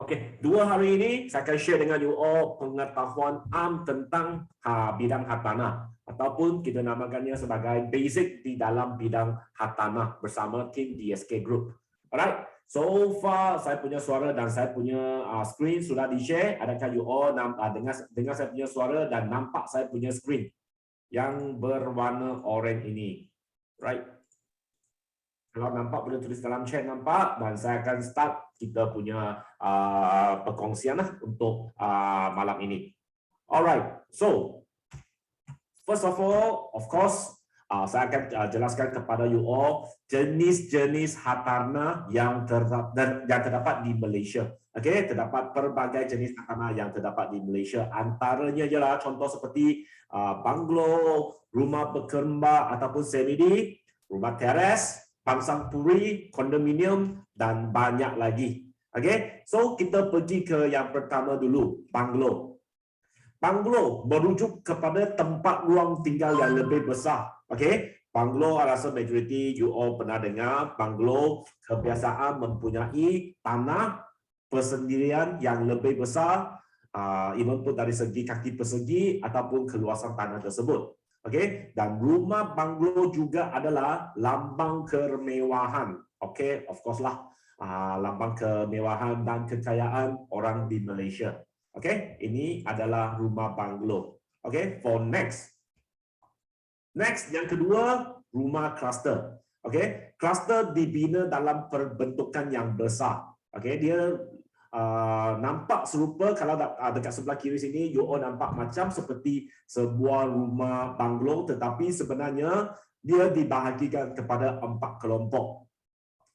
Okey, 2 hari ini saya akan share dengan you all pengetahuan tentang bidang hartanah ataupun kita namakannya sebagai basic di dalam bidang hartanah bersama tim DSK Group. Alright, so far saya punya suara dan saya punya screen sudah di-share. Adakah you all dengar saya punya suara dan nampak saya punya screen yang berwarna oranye ini? Right. Kalau nampak boleh tulis dalam chat nampak dan saya akan start kita punya perkongsian untuk malam ini. Alright, so first of all, of course, saya akan jelaskan kepada you all jenis-jenis hartanah yang terdapat di Malaysia. Okey, terdapat pelbagai jenis hartanah yang terdapat di Malaysia. Antaranya ialah contoh seperti banglo, rumah berkembar ataupun semi-D, rumah teres, pangsang puri, kondominium dan banyak lagi. Okey, so kita pergi ke yang pertama dulu, banglo. Banglo merujuk kepada tempat ruang tinggal yang lebih besar. Okey, banglo rasa majoriti you all pernah dengar. Banglo kebiasaan mempunyai tanah persendirian yang lebih besar, even pun dari segi kaki persegi ataupun keluasan tanah tersebut. Okey, dan rumah banglo juga adalah lambang kemewahan. Okey, of course lah, lambang kemewahan dan kekayaan orang di Malaysia. Okey, ini adalah rumah banglo. Okey, for next. Next, yang kedua, rumah cluster. Okey, cluster dibina dalam perbentukan yang besar. Okey, dia nampak serupa kalau dekat sebelah kiri sini you all nampak macam seperti sebuah rumah banglo, tetapi sebenarnya dia dibahagikan kepada 4 kelompok.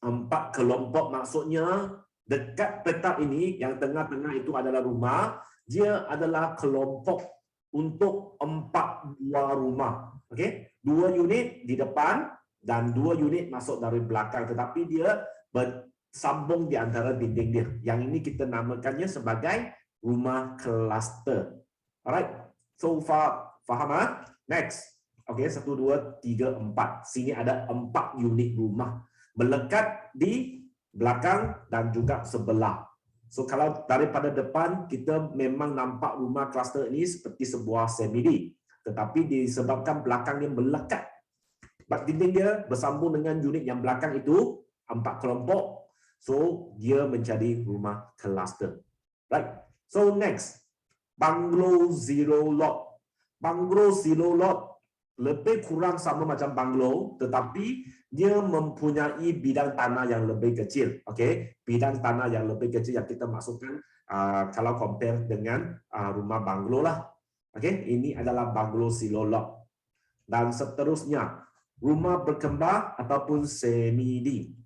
4 kelompok maksudnya dekat petak ini yang tengah-tengah itu adalah rumah, dia adalah kelompok untuk 4 buah rumah. Okey, 2 unit di depan dan 2 unit masuk dari belakang, tetapi dia sambung di antara dinding dia. Yang ini kita namakannya sebagai rumah cluster. Alright, so far faham? Next. Okey, 1, 2, 3, 4. Sini ada 4 unit rumah melekat di belakang dan juga sebelah. So kalau daripada depan kita memang nampak rumah cluster ini seperti sebuah semi-D, tetapi disebabkan belakangnya melekat, dinding dia bersambung dengan unit yang belakang itu 4 kelompok. So, dia menjadi rumah cluster. Right. So, next. Banglo zero lot. Banglo zero lot lebih kurang sama macam banglo, tetapi dia mempunyai bidang tanah yang lebih kecil. Okay? Bidang tanah yang lebih kecil yang kita maksudkan kalau compare dengan rumah banglo lah. Okay? Ini adalah banglo zero lot. Dan seterusnya, rumah berkembar ataupun semi-D.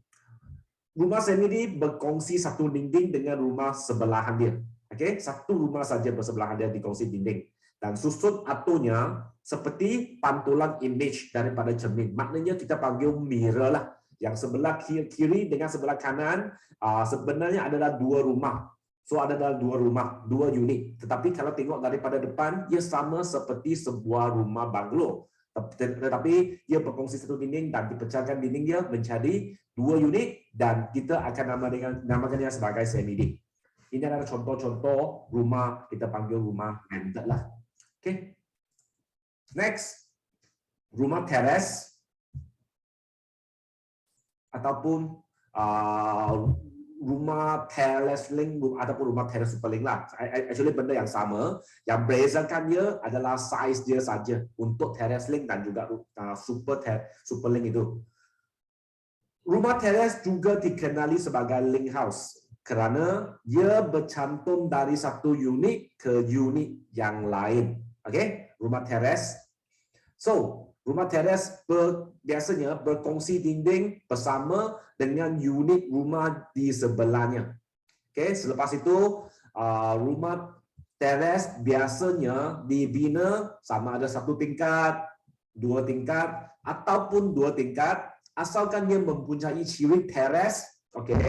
Rumah semi-D berkongsi satu dinding dengan rumah sebelahan dia. Okey, satu rumah saja bersebelahan dia dikongsi dinding. Dan susun aturnya seperti pantulan image daripada cermin. Maknanya kita panggil mirror lah. Yang sebelah kiri dengan sebelah kanan sebenarnya adalah 2 rumah. So ada 2 rumah, 2 unit. Tetapi kalau tengok daripada depan, ia sama seperti sebuah rumah banglo. Tetapi ia berkongsi satu dinding dan dipecahkan dinding dia menjadi 2 unit dan kita akan namakannya sebagai semi-D. Ini adalah contoh-contoh rumah kita panggil rumah landed lah. Okay. Next, rumah teres ataupun rumah terrace link ataupun rumah terrace superlink lah. Actually benda yang sama. Yang bezakannya adalah size dia saja untuk terrace link dan juga superlink itu. Rumah terrace juga dikenali sebagai link house kerana dia bercantum dari satu unit ke unit yang lain. Okey, rumah terrace. So, rumah teres biasanya berkongsi dinding bersama dengan unit rumah di sebelahnya. Okay, selepas itu rumah teres biasanya dibina sama ada 1 tingkat, 2 tingkat ataupun 2 tingkat, asalkan dia mempunyai ciri teres. Okay,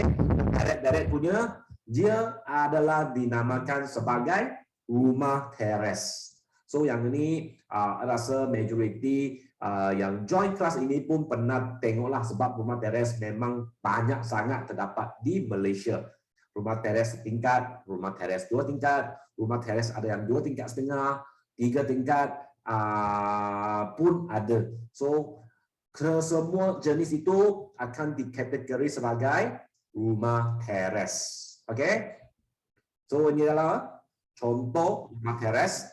deret-deret punya, dia adalah dinamakan sebagai rumah teres. So yang ini rasa majoriti yang join kelas ini pun pernah tengoklah sebab rumah teres memang banyak sangat terdapat di Malaysia. Rumah teres setingkat, rumah teres 2 tingkat, rumah teres ada yang 2 tingkat setengah, 3 tingkat pun ada. So kesemua jenis itu akan dikategori sebagai rumah teres. Oke? So ini adalah contoh rumah teres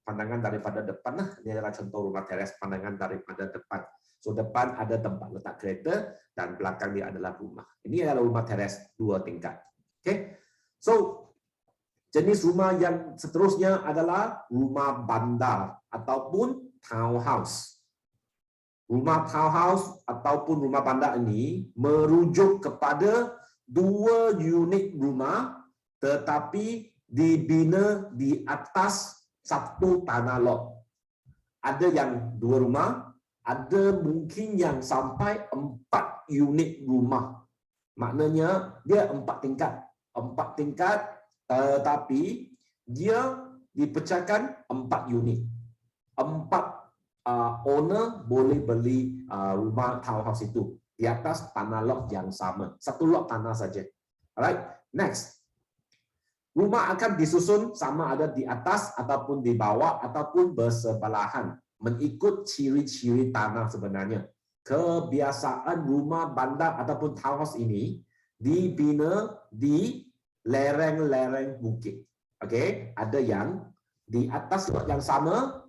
pandangan daripada depan. Ini adalah contoh rumah teres pandangan daripada depan. So depan ada tempat letak kereta dan belakang dia adalah rumah. Ini adalah rumah teres 2 tingkat. Oke? So jenis rumah yang seterusnya adalah rumah bandar ataupun townhouse. Rumah townhouse ataupun rumah bandar ini merujuk kepada 2 unit rumah tetapi dibina di atas satu tanah lot. Ada yang 2 rumah, ada mungkin yang sampai 4 unit rumah. Maknanya dia 4 tingkat. 4 tingkat tetapi dia dipecahkan 4 unit. 4 owner boleh beli rumah townhouse itu di atas tanah lot yang sama. Satu lot tanah saja. Alright, next. Rumah akan disusun sama ada di atas ataupun di bawah ataupun bersebelahan mengikut ciri-ciri tanah sebenarnya. Kebiasaan rumah bandar ataupun townhouse ini dibina di lereng-lereng bukit. Okey, ada yang di atas lot yang sama.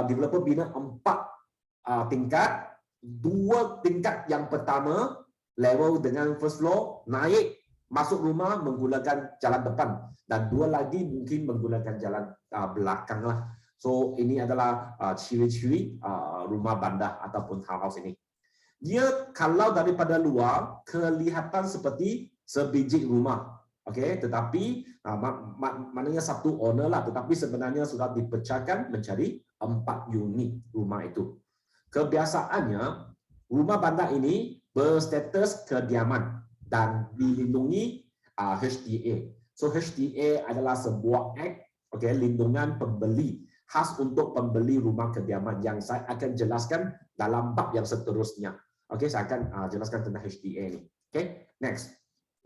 Developer bina 4 tingkat, 2 tingkat yang pertama level dengan first floor naik masuk rumah menggunakan jalan depan dan 2 lagi mungkin menggunakan jalan belakang lah. So ini adalah ciri-ciri rumah bandar ataupun townhouse ini. Dia kalau daripada luar kelihatan seperti sebiji rumah. Okey, tetapi maknanya satu owner lah, tetapi sebenarnya sudah dipecahkan menjadi 4 unit rumah itu. Kebiasaannya rumah bandar ini berstatus kediaman dan dilindungi HDA. So HDA adalah sebuah act, okey, lindungan pembeli khas untuk pembeli rumah kediaman yang saya akan jelaskan dalam bab yang seterusnya. Okey, saya akan jelaskan tentang HDA ini. Okey, next.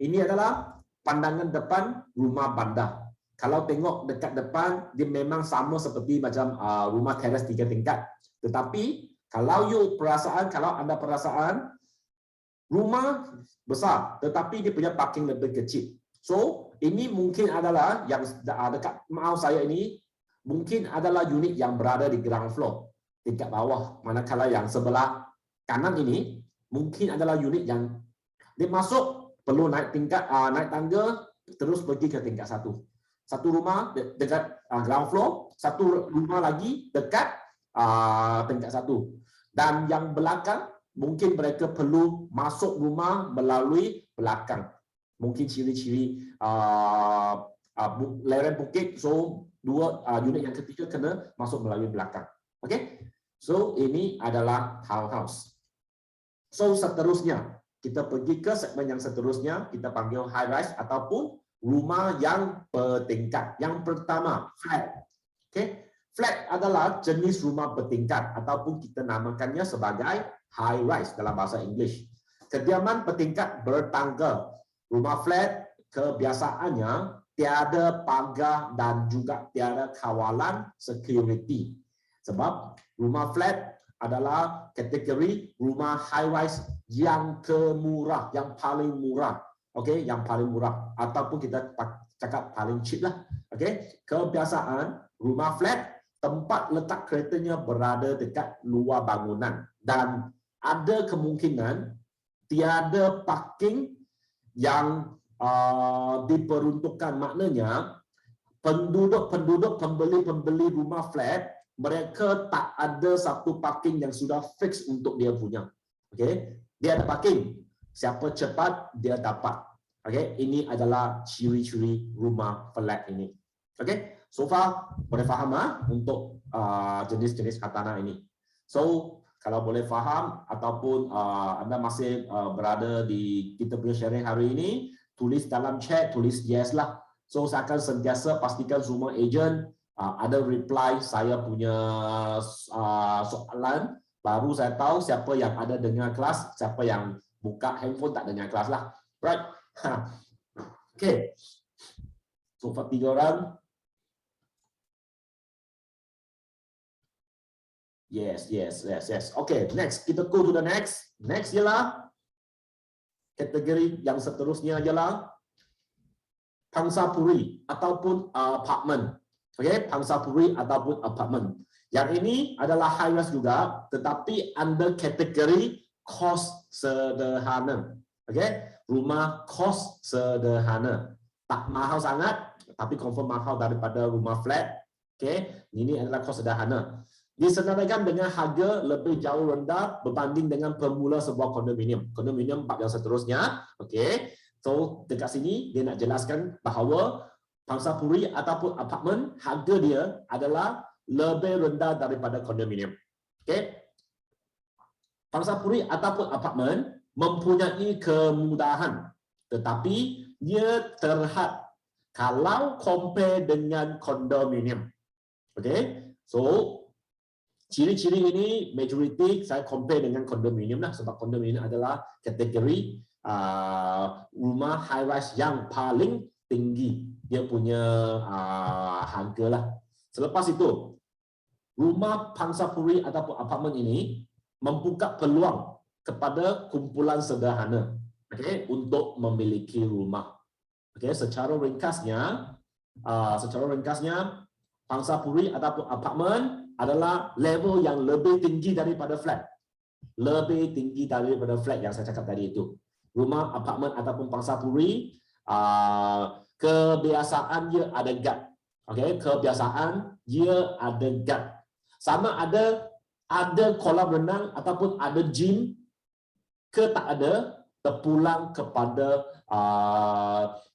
Ini adalah pandangan depan rumah bandar. Kalau tengok dekat depan, dia memang sama seperti macam rumah teres 3 tingkat. Tetapi kalau anda perasaan rumah besar, tetapi dia punya parking lebih kecil. So ini mungkin adalah yang dekat mau saya ini mungkin adalah unit yang berada di ground floor, tingkat bawah. Manakala yang sebelah kanan ini mungkin adalah unit yang dia masuk perlu naik tingkat, naik tangga, terus pergi ke tingkat 1. Satu rumah dekat ground floor, satu rumah lagi dekat tingkat 1. Dan yang belakang, mungkin mereka perlu masuk rumah melalui belakang. Mungkin ciri-ciri lereng bukit, so 2 unit yang ketiga kena masuk melalui belakang. Okay? So ini adalah townhouse. So seterusnya, kita pergi ke segmen yang seterusnya, kita panggil high rise ataupun rumah yang bertingkat. Yang pertama, flat. Okay? Flat adalah jenis rumah bertingkat ataupun kita namakannya sebagai high rise dalam bahasa English. Kediaman bertingkat bertangga. Rumah flat kebiasaannya tiada pagar dan juga tiada kawalan security. Sebab rumah flat adalah kategori rumah high rise yang kemurah, yang paling murah. Okey, yang paling murah ataupun kita cakap paling cheap lah. Okey, kebiasaan rumah flat tempat letak keretanya berada dekat luar bangunan dan ada kemungkinan tiada parking yang diperuntukkan. Maknanya penduduk pembeli rumah flat mereka tak ada satu parking yang sudah fix untuk dia punya. Okey, dia ada parking. Siapa cepat dia dapat. Okey, ini adalah ciri-ciri rumah flat ini. Okey, so far boleh faham untuk jenis-jenis hartanah ini. So kalau boleh faham ataupun anda masih berada di kita punya sharing hari ini, tulis dalam chat, tulis yes lah. So saya akan sentiasa pastikan semua agent ada reply saya punya soalan, baru saya tahu siapa yang ada dengar kelas, siapa yang buka handphone tak dengar kelas lah. Right? Okay. So, 3 orang. Yes. Okay, next. Kita go to the next. Next ialah kategori yang seterusnya ialah pangsapuri ataupun apartment. Okay, pangsapuri ataupun apartment. Yang ini adalah high rise juga, tetapi under kategori kos sederhana. Okay, rumah kos sederhana. Tak mahal sangat, tapi confirm mahal daripada rumah flat. Okay, ini adalah kos sederhana. Disenaraikan dengan harga lebih jauh rendah berbanding dengan pemula sebuah kondominium. Kondominium bab yang seterusnya. Okay, so dekat sini dia nak jelaskan bahawa pangsapuri ataupun apartmen harga dia adalah lebih rendah daripada kondominium. Okay, pangsapuri ataupun apartmen mempunyai kemudahan, tetapi dia terhad kalau compare dengan kondominium. Okay, so ciri-ciri ini majority saya compare dengan kondominium lah, sebab kondominium adalah kategori rumah high rise yang paling tinggi dia punya harga lah. Selepas itu, rumah pangsapuri ataupun apartmen ini membuka peluang kepada kumpulan sederhana, okay, untuk memiliki rumah. Okay, secara ringkasnya, pangsapuri ataupun apartmen adalah level yang lebih tinggi daripada flat. Lebih tinggi daripada flat yang saya cakap tadi itu. Rumah, apartmen ataupun pangsapuri, kebiasaan dia ada guard. Okay, kebiasaan dia ada guard. Sama ada kolam renang ataupun ada gym ke tak ada, terpulang kepada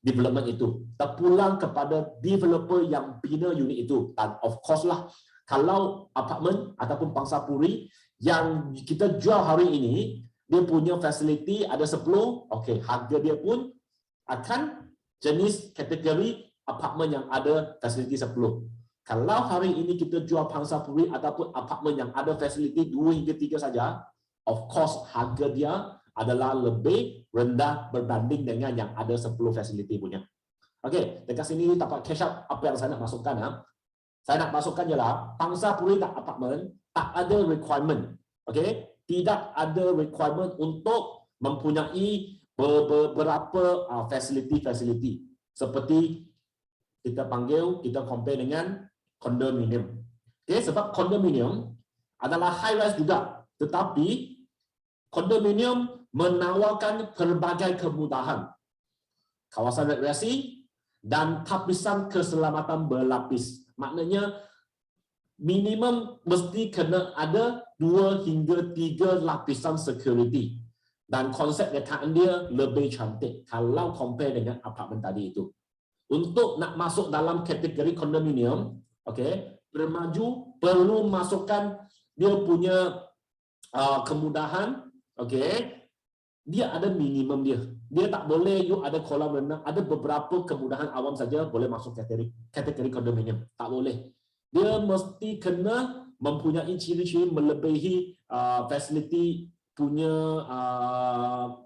development itu. Terpulang kepada developer yang bina unit itu. Dan of course lah, kalau apartmen ataupun pangsapuri yang kita jual hari ini, dia punya facility ada 10, okey, harga dia pun akan jenis kategori apartmen yang ada facility 10. Kalau hari ini kita jual pangsapuri ataupun apartmen yang ada facility 2 hingga 3 saja, of course harga dia adalah lebih rendah berbanding dengan yang ada 10 facility punya. Okey, dekat sini dapat catch up apa yang saya nak masukkan. Saya nak masukkan ialah pangsapuri dan apartmen tak ada requirement. Okey, tidak ada requirement untuk mempunyai beberapa facility seperti kita compare dengan kondominium. Okey, sebab kondominium adalah high rise juga, tetapi kondominium menawarkan pelbagai kemudahan. Kawasan rekreasi dan tapisan keselamatan berlapis. Maknanya minimum mesti kena ada 2 hingga 3 lapisan security. Dan konsep rekaan dia lebih cantik kalau compare dengan apartmen tadi itu. Untuk nak masuk dalam kategori kondominium, okey, bermaju perlu masukkan dia punya kemudahan, okey. Dia ada minimum dia. Dia tak boleh you ada kolam renang, ada beberapa kemudahan awam saja boleh masuk kategori kondominium. Tak boleh. Dia mesti kena mempunyai ciri-ciri melebihi facility punya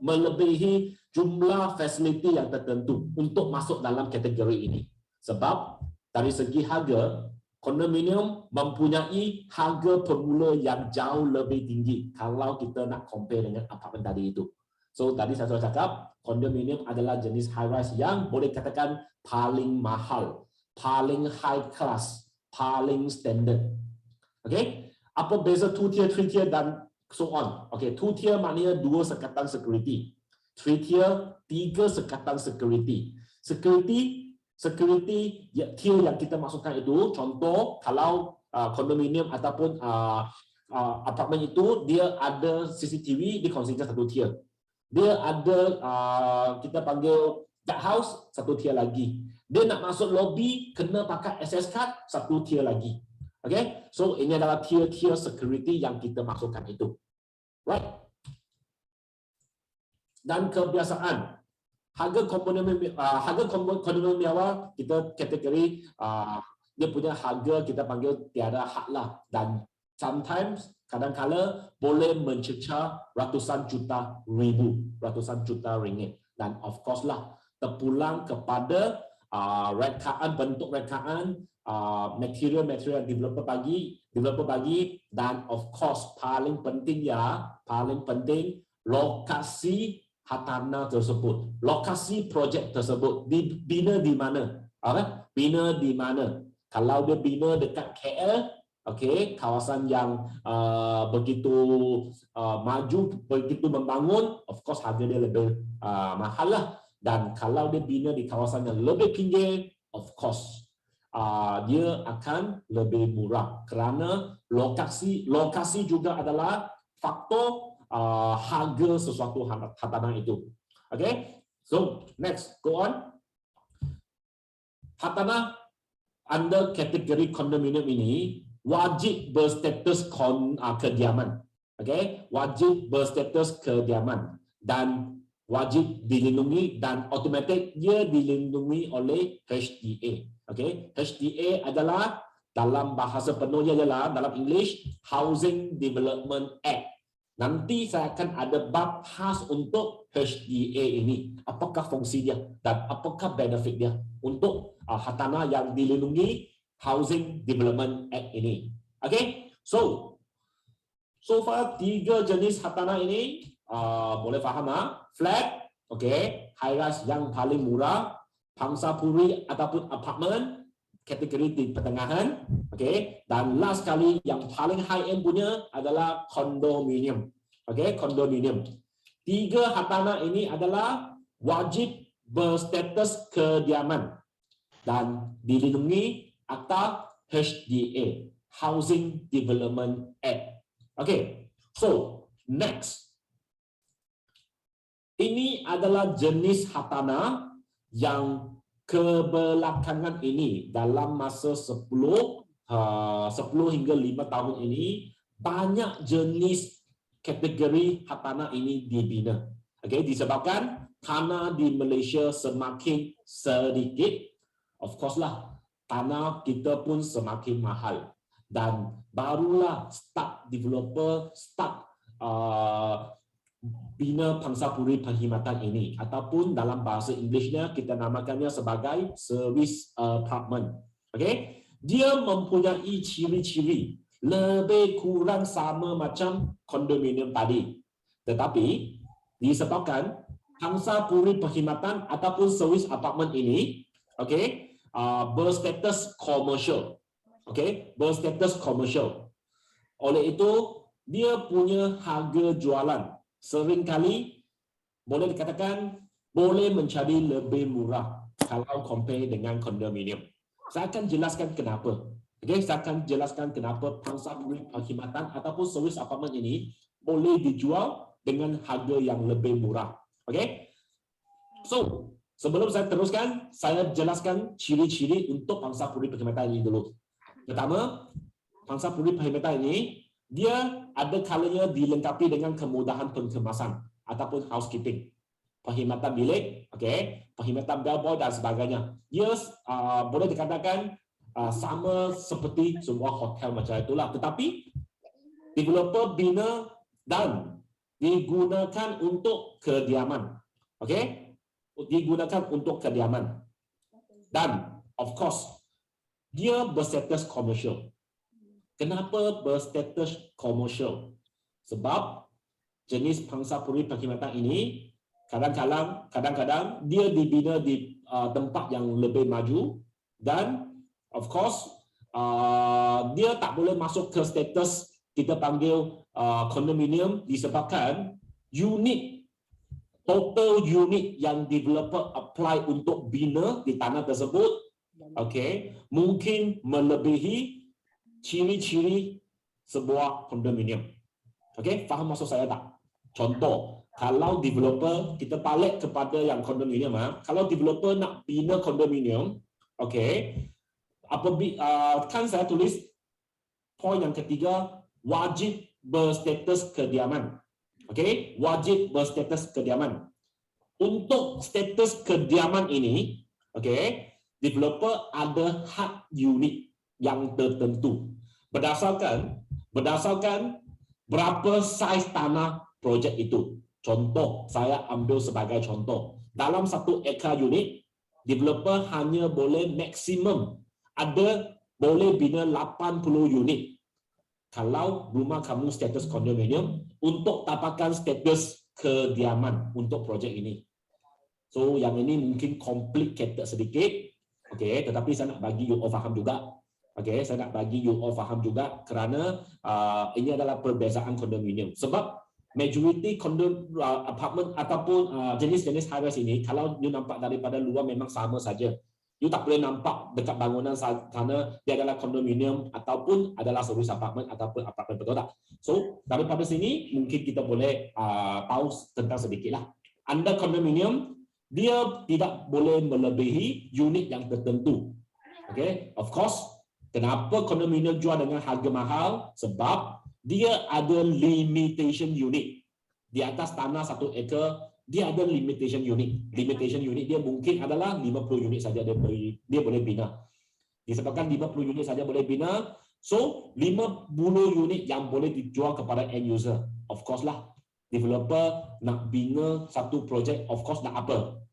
melebihi jumlah facility yang tertentu untuk masuk dalam kategori ini. Sebab dari segi harga, kondominium mempunyai harga pemula yang jauh lebih tinggi kalau kita nak compare dengan apartmen tadi itu. So tadi saya sudah cakap, kondominium adalah jenis high rise yang boleh katakan paling mahal, paling high class, paling standard. Okay? Apa beza 2 tier, 3 tier dan so on. Okay, 2 tier maknanya 2 sekatan security. 3 tier 3 sekatan security. Security tier yang kita masukkan itu, contoh kalau kondominium ataupun apartmen itu dia ada CCTV, dia consider 1 tier. Dia ada kita panggil guard house, 1 tier lagi. Dia nak masuk lobby kena pakai access card, 1 tier lagi. Okay, so ini adalah tier-tier security yang kita masukkan itu. Right? Dan kebiasaan harga kondominium mewah kita kategori dia punya harga kita panggil tiada had lah, dan sometimes kadang-kala boleh mencecah ratusan juta ringgit, dan of course lah terpulang kepada bentuk rekaan, material developer bagi, dan of course paling penting lokasi hartanah tersebut, lokasi projek tersebut dibina di mana? Bina di mana? Kalau dia bina dekat KL, okey, kawasan yang begitu maju, begitu membangun, of course harga dia lebih mahal lah. Dan kalau dia bina di kawasan yang lebih pinggir, of course dia akan lebih murah, kerana lokasi juga adalah faktor harga sesuatu hartanah itu. Okay, so next, go on. Hartanah under kategori kondominium ini wajib berstatus kediaman. Okay, wajib berstatus kediaman dan wajib dilindungi, dan automatik dia dilindungi oleh HDA. Okay, HDA adalah dalam bahasa penuhnya adalah dalam English Housing Development Act. Nanti saya akan ada bab khas untuk HDA ini. Apakah fungsi dia dan apakah benefit dia untuk hartanah yang dilindungi Housing Development Act ini. Okay, so far 3 jenis hartanah ini boleh faham flat, okay, high rise yang paling murah, pangsa puri ataupun apartment kategori di pertengahan, okay, dan last kali yang paling high end punya adalah kondominium. Okay, kondominium. 3 hartanah ini adalah wajib berstatus kediaman dan dilindungi Akta HDA, Housing Development Act. Okay, so next. Ini adalah jenis hartanah yang kebelakangan ini dalam masa 10 hingga 5 tahun ini banyak jenis kategori hartanah ini dibina. Okay, disebabkan tanah di Malaysia semakin sedikit, of course lah tanah kita pun semakin mahal, dan barulah developer bina pangsapuri perkhidmatan ini, ataupun dalam bahasa Englishnya kita namakannya sebagai service apartment. Okay, dia mempunyai ciri-ciri lebih kurang sama macam kondominium tadi, tetapi disebabkan pangsapuri perkhidmatan ataupun service apartment ini, okay, berstatus komersial. Okay, berstatus komersial. Oleh itu dia punya harga jualan seringkali boleh dikatakan boleh menjadi lebih murah kalau compare dengan kondominium. Saya akan jelaskan kenapa. Okay, saya akan jelaskan kenapa pangsapuri perkhidmatan ataupun servis apartmen ini boleh dijual dengan harga yang lebih murah. Okay, so sebelum saya teruskan, saya jelaskan ciri-ciri untuk pangsapuri perkhidmatan ini dulu. Pertama, pangsapuri perkhidmatan ini dia ada kalanya dilengkapi dengan kemudahan pengemasan ataupun housekeeping, perkhidmatan bilik, okay, perkhidmatan bellboy dan sebagainya. Dia boleh dikatakan sama seperti sebuah hotel macam itulah, tetapi developer bina dan digunakan untuk kediaman, okay, digunakan untuk kediaman, dan of course dia berstatus komersial. Kenapa berstatus komersial? Sebab jenis pangsapuri perkhidmatan ini kadang-kadang dia dibina di tempat yang lebih maju, dan of course dia tak boleh masuk ke status kita panggil kondominium disebabkan total unit yang developer apply untuk bina di tanah tersebut, okay, mungkin melebihi ciri-ciri sebuah kondominium. Okey, faham maksud saya tak? Contoh, kalau developer, kita balik kepada yang kondominium, kalau developer nak bina kondominium, okey, kan saya tulis poin yang ketiga, wajib berstatus kediaman. Okey, wajib berstatus kediaman. Untuk status kediaman ini, okey, developer ada hak unit yang tertentu berdasarkan berapa saiz tanah projek itu. Contoh, saya ambil sebagai contoh, dalam 1 ekar unit, developer hanya boleh maksimum boleh bina 80 unit. Kalau rumah kamu status kondominium untuk tapakan status kediaman untuk projek ini. So yang ini mungkin complicated sedikit. Okey, tetapi saya nak bagi you all faham juga. Okey, saya nak bagi you all faham juga kerana ini adalah perbezaan kondominium. Sebab majority apartment ataupun jenis-jenis high rise ini, kalau you nampak daripada luar memang sama saja. You tak boleh nampak dekat bangunan sana dia adalah kondominium ataupun adalah service apartment ataupun apartment, betul tak? So daripada sini mungkin kita boleh tahu tentang sedikitlah. Anda kondominium, dia tidak boleh melebihi unit yang tertentu. Okay, of course. Kenapa kondominium jual dengan harga mahal? Sebab dia ada limitation unit. Di atas tanah 1 ekar, dia ada limitation unit. Limitation unit dia mungkin adalah 50 unit saja dia boleh bina. Disebabkan 50 unit saja boleh bina, so 50 unit yang boleh dijual kepada end user. Of course lah, developer nak bina satu projek, of course nak apa?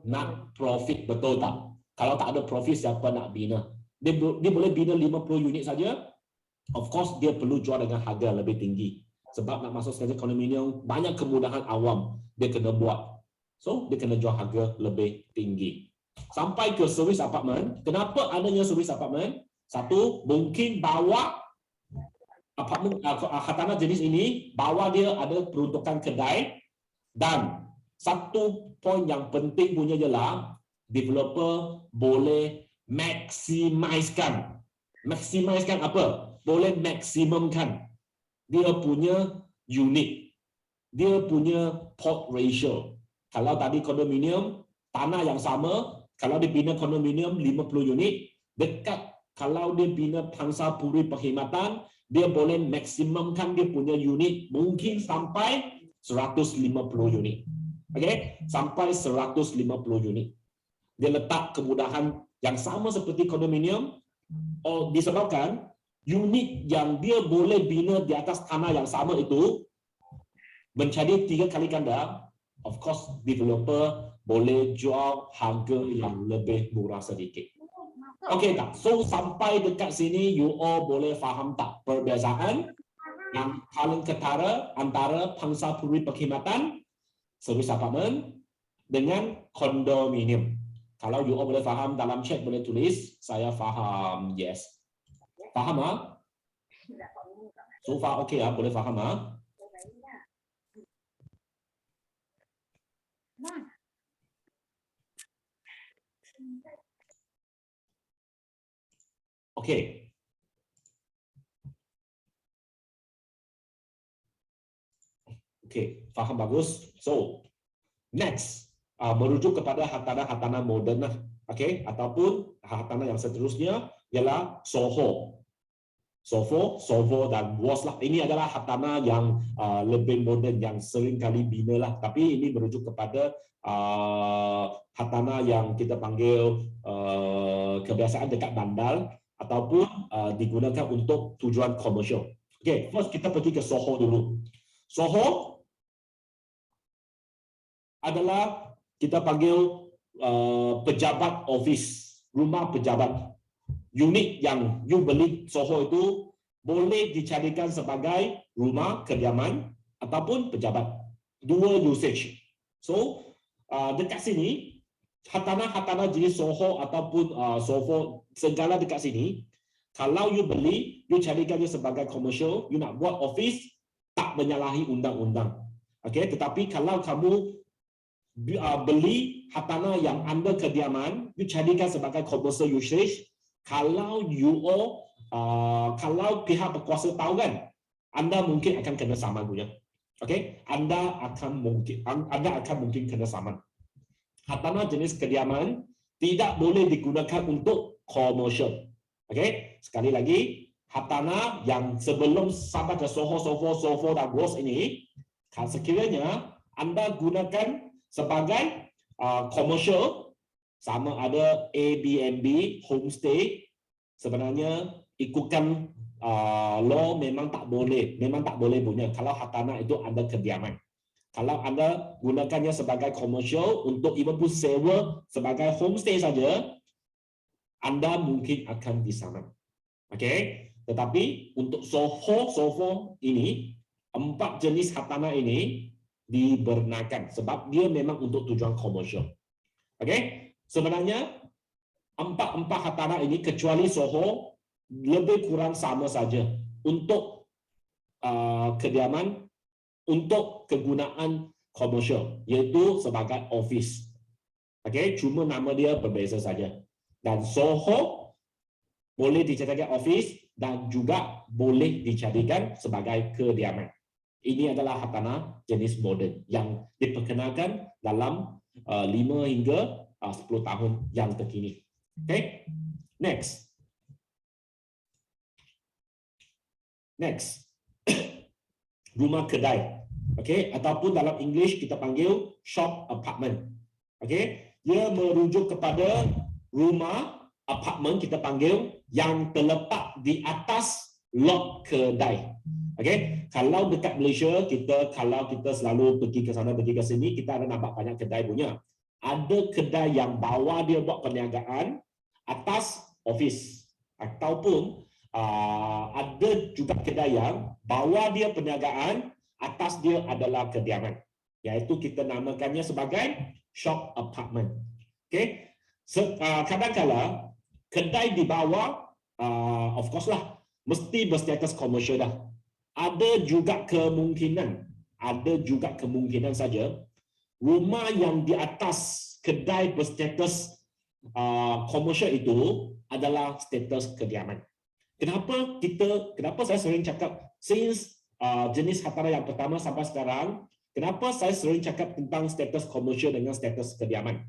Nak profit, betul tak? Kalau tak ada profit, siapa nak bina? Dia boleh bina 50 unit saja, of course dia perlu jual dengan harga lebih tinggi. Sebab nak masuk sekali kondominium, banyak kemudahan awam dia kena buat. So, dia kena jual harga lebih tinggi. Sampai ke service apartment. Kenapa adanya service apartment? Satu, mungkin bawah apartment hartanah jenis ini, bawah dia ada peruntukan kedai. Dan satu poin yang penting punya ialah developer boleh maksimiskan. Maksimiskan apa? Boleh maksimumkan dia punya unit, dia punya plot ratio. Kalau tadi kondominium, tanah yang sama, kalau dia bina kondominium 50 unit, dekat kalau dia bina pangsa puri perkhidmatan, dia boleh maksimumkan dia punya unit mungkin sampai 150 unit. Okey, sampai 150 unit. Dia letak kemudahan yang sama seperti kondominium, disebabkan unit yang dia boleh bina di atas tanah yang sama itu menjadi 3 kali ganda. Of course, developer boleh jual harga yang lebih murah sedikit. Okey tak? So sampai dekat sini you all boleh faham tak perbezaan yang paling ketara antara pangsa puri perkhidmatan, servis apartmen dengan kondominium. Kalau you all boleh faham, dalam chat boleh tulis saya faham, yes. Faham ah? So far okey ah, boleh faham ah? Okey. Okey, faham bagus. So, next merujuk kepada hartanah-hartanah moden lah. Okey, ataupun hartanah yang seterusnya ialah SOHO. SOHO dan WOS lah. Ini adalah hartanah yang lebih moden yang sering kali bina lah. Tapi ini merujuk kepada hartanah yang kita panggil kebiasaan dekat bandar ataupun digunakan untuk tujuan komersial. Okey, first kita pergi ke SOHO dulu. SOHO adalah kita panggil pejabat office, rumah pejabat. Unit yang you beli SOHO itu boleh dijadikan sebagai rumah kediaman ataupun pejabat. Dual usage. So, dekat sini, hartanah-hartanah jenis SOHO ataupun SOHO segala dekat sini, kalau you beli, you jadikannya sebagai commercial, you nak buat office, tak menyalahi undang-undang. Okay? Tetapi kalau kamu beli hartanah yang anda kediaman, you jadikan sebagai commercial usage, kalau pihak berkuasa tahu kan, anda mungkin akan kena saman punya. Okey, anda akan mungkin kena saman. Hartanah jenis kediaman tidak boleh digunakan untuk komersial. Okey, sekali lagi, hartanah yang sebelum sampai ke SOHO dan WOS ini, sekiranya anda gunakan sebagai komersial, sama ada Airbnb, homestay, sebenarnya ikutkan law memang tak boleh punya kalau hartanah itu ada kediaman. Kalau Anda gunakannya sebagai komersial untuk even pun sewa sebagai homestay saja, Anda mungkin akan disaman. Okey, tetapi untuk Soho ini, 4 jenis hak tanah ini dibenarkan sebab dia memang untuk tujuan komersial. Okey, sebenarnya empat hak tanah ini kecuali Soho lebih kurang sama saja untuk kediaman untuk kegunaan komersial, iaitu sebagai office. Okey, cuma nama dia berbeza saja. Dan Soho boleh dijadikan office dan juga boleh dijadikan sebagai kediaman. Ini adalah hak tanah jenis moden yang diperkenalkan dalam 5 hingga 10 tahun yang terkini. Okay, next. Rumah kedai. Okay, ataupun dalam English kita panggil shop apartment. Okay, ia merujuk kepada rumah apartment kita panggil yang terletak di atas lot kedai. Okey, kalau dekat Malaysia kalau kita selalu pergi ke sana pergi ke sini, kita ada nampak banyak kedai punya. Ada kedai yang bawah dia buat perniagaan, atas office, ataupun ada juga kedai yang bawah dia perniagaan, atas dia adalah kediaman. Iaitu kita namakannya sebagai shop apartment. Okey. Kadang-kala kedai di bawah, of course lah, mesti berstatus komersial dah. Ada juga kemungkinan saja rumah yang di atas kedai berstatus komersial itu adalah status kediaman. Kenapa saya sering cakap since jenis hak tanah yang pertama sampai sekarang, kenapa saya sering cakap tentang status komersial dengan status kediaman?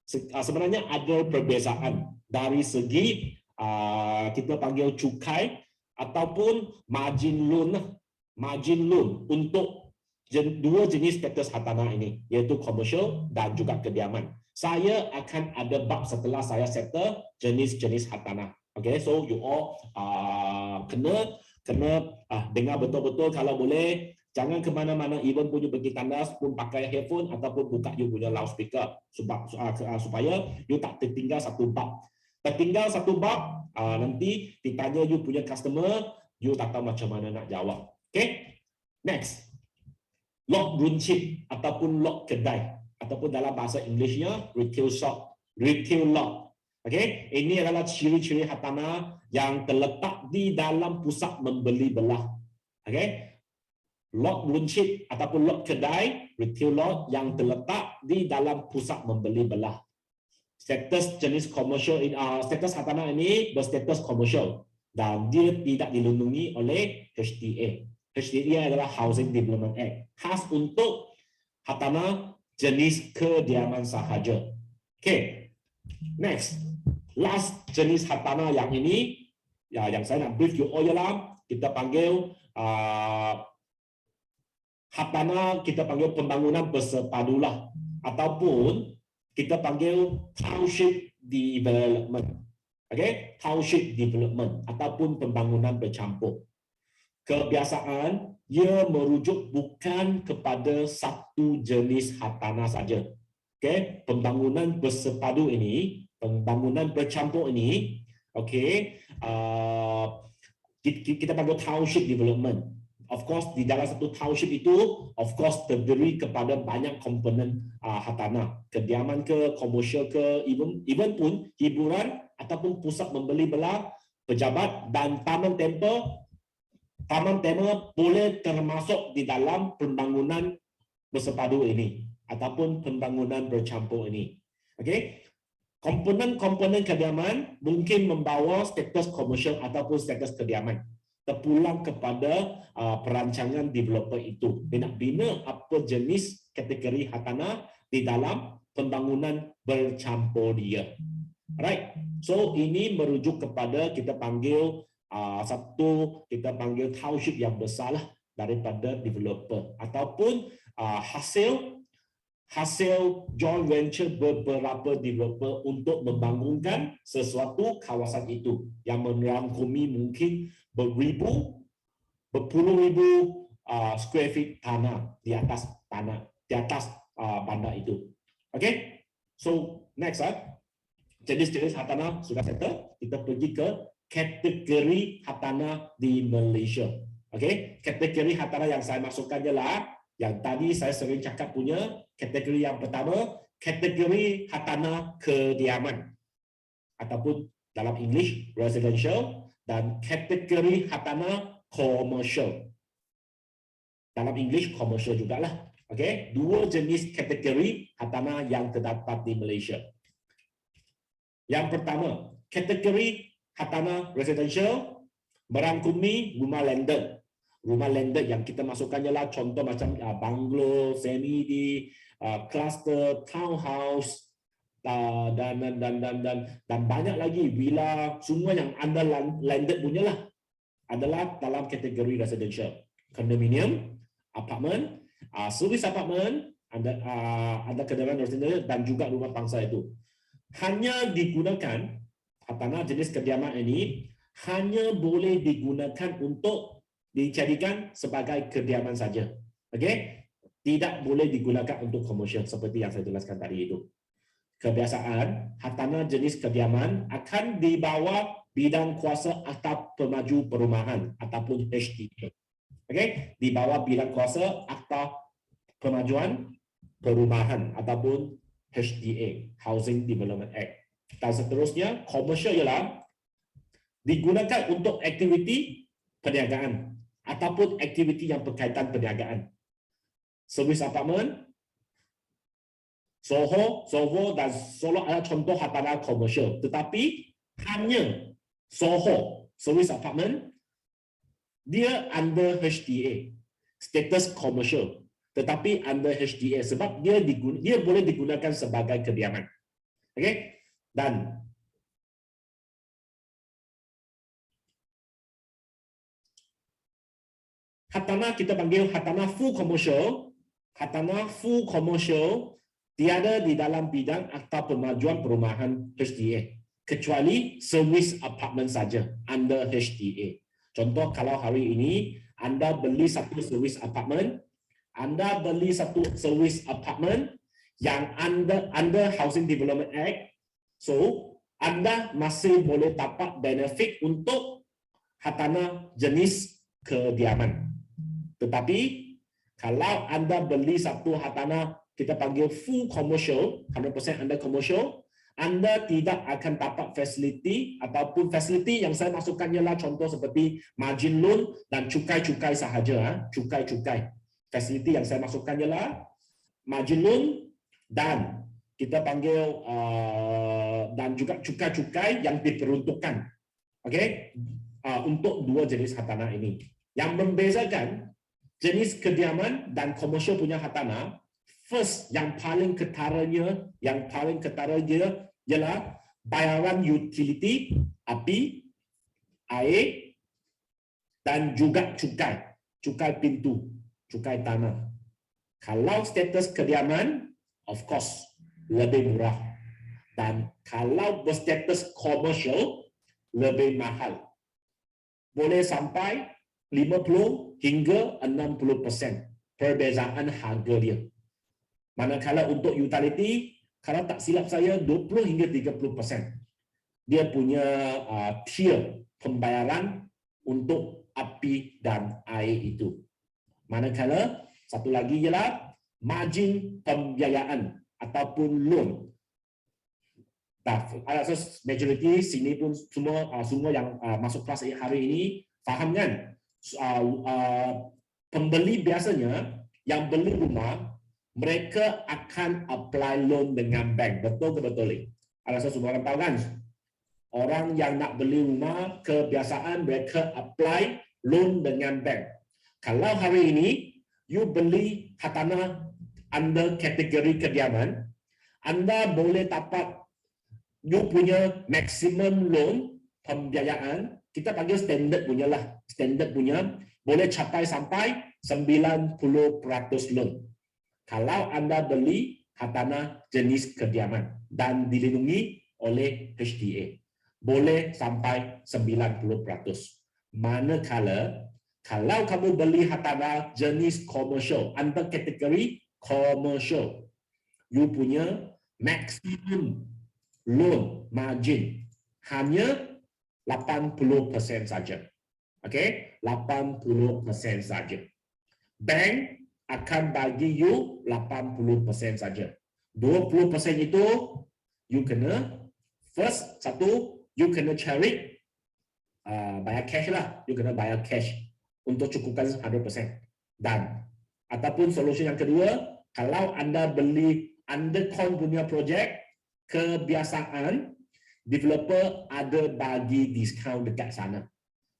Sebenarnya ada perbezaan dari segi kita panggil cukai ataupun margin loan untuk dua jenis status hak tanah ini, iaitu komersial dan juga kediaman. Saya akan ada bab setelah saya settle jenis-jenis hak tanah. Okay, so you all kena dengar betul-betul kalau boleh. Jangan ke mana-mana, even punya pergi tandas pun pakai headphone ataupun buka you punya loudspeaker supaya you tak tertinggal satu bab. Tertinggal satu bab, nanti ditanya you punya customer, you tak tahu macam mana nak jawab. Okay? Next. Lot runcit ataupun lot kedai. Ataupun dalam bahasa Englishnya, retail shop, retail lot. Okay? Ini adalah ciri-ciri hak tanah yang terletak di dalam pusat membeli belah. Okay? Lot runcit ataupun lot kedai, retail lot yang terletak di dalam pusat membeli belah. Status jenis komersial, status hak tanah ini berstatus komersial dan dia tidak dilindungi oleh HDA. HDA adalah Housing Development Act, khas untuk hak tanah jenis kediaman sahaja. Okay, next, last jenis hak tanah yang ini, yang saya nak brief you all ialah kita panggil hak tanah kita panggil pembangunan bersepadulah ataupun kita panggil township development. Okay? Township development ataupun pembangunan bercampur. Kebiasaan ia merujuk bukan kepada satu jenis hak tanah saja. Okay? Pembangunan bersepadu ini, pembangunan bercampur ini, okay, kita panggil township development. Of course, di dalam satu township itu, of course, terdiri kepada banyak komponen hak tanah. Kediaman ke, komersial ke, even pun hiburan ataupun pusat membeli belah, pejabat dan taman tema boleh termasuk di dalam pembangunan bersepadu ini ataupun pembangunan bercampur ini. Okay? Komponen-komponen kediaman mungkin membawa status komersial ataupun status kediaman. Terpulang kepada perancangan developer itu. Dia nak bina apa jenis kategori hak tanah di dalam pembangunan bercampur dia. Right. So ini merujuk kepada kita panggil kita panggil township yang besar lah daripada developer ataupun hasil joint venture beberapa developer untuk membangunkan sesuatu kawasan itu yang merangkumi mungkin berpuluh ribu square feet tanah di atas tanah. di atas bandar itu. Okay, so next jenis-jenis hartanah sudah settle. Kita pergi ke kategori hartanah di Malaysia. Okay, kategori hartanah yang saya masukkan ialah yang tadi saya sering cakap punya kategori yang pertama, kategori hartanah kediaman ataupun dalam English residential, dan kategori hartanah commercial. Dalam English commercial jugalah. Okay, dua jenis kategori hartanah yang terdapat di Malaysia. Yang pertama, kategori hartanah residential merangkumi rumah landed. Rumah landed yang kita masukkan ialah contoh macam bungalow, semi di cluster, townhouse, dan banyak lagi villa, semua yang under landed punya lah adalah dalam kategori residential. Condominium, apartment, service apartment, ada kenderaan residential dan juga rumah pangsa itu. Hanya digunakan hartanah jenis kediaman ini hanya boleh digunakan untuk dijadikan sebagai kediaman saja. Okey? Tidak boleh digunakan untuk komersial seperti yang saya jelaskan tadi itu. Kebiasaan hartanah jenis kediaman akan dibawa bidang kuasa Akta Pemaju Perumahan ataupun HDA. Okey, di bawah bidang kuasa Akta Pemajuan Perumahan ataupun HDA, Housing Development Act. Dan seterusnya, komersial ialah digunakan untuk aktiviti perniagaan ataupun aktiviti yang berkaitan perniagaan. Servis apartmen, Soho dan Solo adalah contoh hartanah komersial. Tetapi hanya Soho, servis apartmen, dia under HDA, status komersial. Tetapi under HDA sebab dia boleh digunakan sebagai kediaman. Okey? Dan hartanah kita panggil hartanah full commercial. Hartanah full commercial tiada di dalam bidang Akta Pemajuan Perumahan HDA kecuali servis apartment saja under HDA. Contoh, kalau hari ini anda beli satu servis apartment, yang under Housing Development Act, so anda masih boleh dapat benefit untuk hartanah jenis kediaman. Tetapi kalau anda beli satu hartanah kita panggil full commercial, 100% under commercial, anda tidak akan dapat fasiliti ataupun fasiliti yang saya masukkan ialah contoh seperti margin loan dan cukai-cukai sahaja. Cukai-cukai. Fasiliti yang saya masukkan ialah margin loan dan kita panggil dan juga cukai-cukai yang diperuntukkan. Okey? Untuk dua jenis hartanah ini. Yang membezakan jenis kediaman dan komersial punya hartanah, first yang paling ketaranya ialah bayaran utility, api, air dan juga cukai pintu, cukai tanah. Kalau status kediaman, of course lebih murah. Dan kalau berstatus komersial, lebih mahal. Boleh sampai 50 hingga 60% perbezaan harga dia. Manakala untuk utility, kalau tak silap saya 20 hingga 30%. Dia punya tier pembayaran untuk api dan air itu. Manakala satu lagi ialah margin pembiayaan ataupun loan. Asas majority sini pun semua yang masuk kelas hari ini faham kan? Pembeli biasanya yang beli rumah, mereka akan apply loan dengan bank. Betul ke betul? Asas semua orang tahu kan? Orang yang nak beli rumah, kebiasaan mereka apply loan dengan bank. Kalau hari ini you beli hartanah under kategori kediaman, anda boleh dapat you punya maximum loan pembiayaan, kita panggil standard punya lah. Standard punya boleh capai sampai 90% loan. Kalau anda beli hartanah jenis kediaman dan dilindungi oleh HDA, boleh sampai 90%. Manakala kalau kamu beli hartanah jenis komersial under kategori commercial, you punya maximum loan margin hanya 80% saja. Okey, 80% saja. Bank akan bagi you 80% saja. 20% itu you kena first satu you kena cari bayar cash lah, you kena bayar cash untuk cukupkan 100%. Dan ataupun solusi yang kedua, kalau anda beli undercon punya projek, kebiasaan developer ada bagi diskaun dekat sana.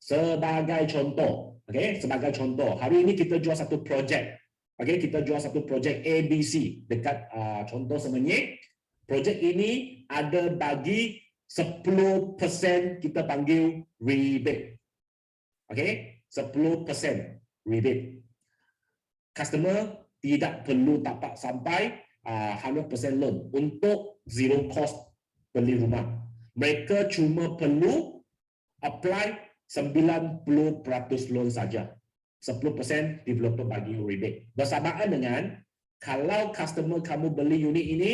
Sebagai contoh, okey, sebagai contoh, hari ini kita jual satu projek. Okey, kita jual satu projek ABC dekat contoh Semenyih. Projek ini ada bagi 10% kita panggil rebate. Okey, 10% rebate. Customer tidak perlu tapak sampai 100% loan untuk zero cost beli rumah. Mereka cuma perlu apply 90% loan saja. 10% developer bagi rebate. Bersamaan dengan kalau customer kamu beli unit ini,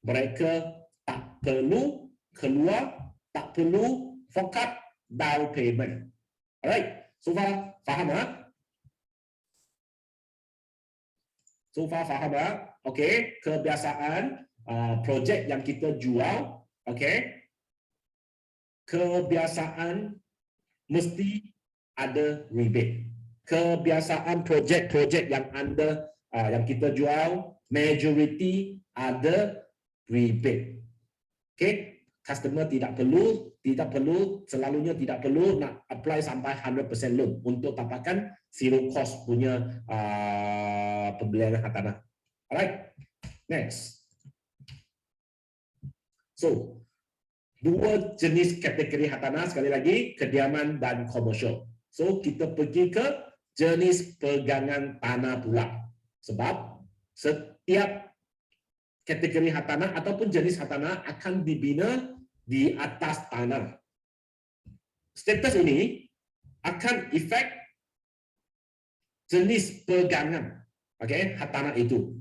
mereka tak perlu keluar, tak perlu fork out down payment. Alright, so far faham tak? So far faham tak? Okey, kebiasaan projek yang kita jual, okey, kebiasaan mesti ada rebate. Kebiasaan projek-projek yang anda yang kita jual, majority ada rebate. Okey, customer tidak perlu selalunya tidak perlu nak apply sampai 100% loan untuk tapakan zero cost punya pembelian hak tanah. Alright, next. So, dua jenis kategori hak tanah, sekali lagi, kediaman dan komersial. So, kita pergi ke jenis pegangan tanah pula. Sebab setiap kategori hak tanah ataupun jenis hak tanah akan dibina di atas tanah. Status ini akan efek jenis pegangan, okey, hak tanah itu.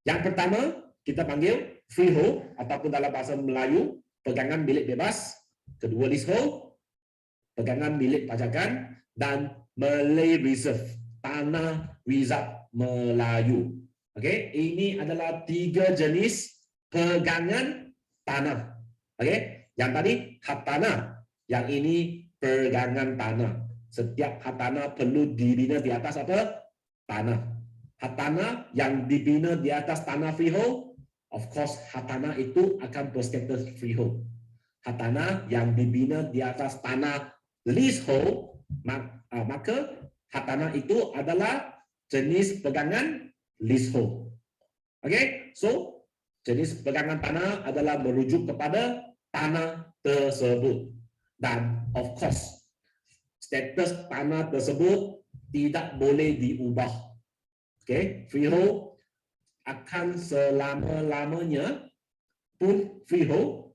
Yang pertama, kita panggil freehold ataupun dalam bahasa Melayu, pegangan milik bebas. Kedua, leasehold, pegangan milik pajakan. Dan Malay Reserve, tanah reserve Melayu. Okey, ini adalah tiga jenis pegangan tanah. Okey, yang tadi hak tanah, yang ini pegangan tanah. Setiap hak tanah perlu dibina di atas apa? Tanah. Hak tanah yang dibina di atas tanah freehold, of course hak tanah itu akan berstatus freehold. Hak tanah yang dibina di atas tanah leasehold, maka hak tanah itu adalah jenis pegangan leasehold. Okey, so jenis pegangan tanah adalah merujuk kepada tanah tersebut. Dan of course, status tanah tersebut tidak boleh diubah. Okey, freehold akan selama-lamanya pun freehold,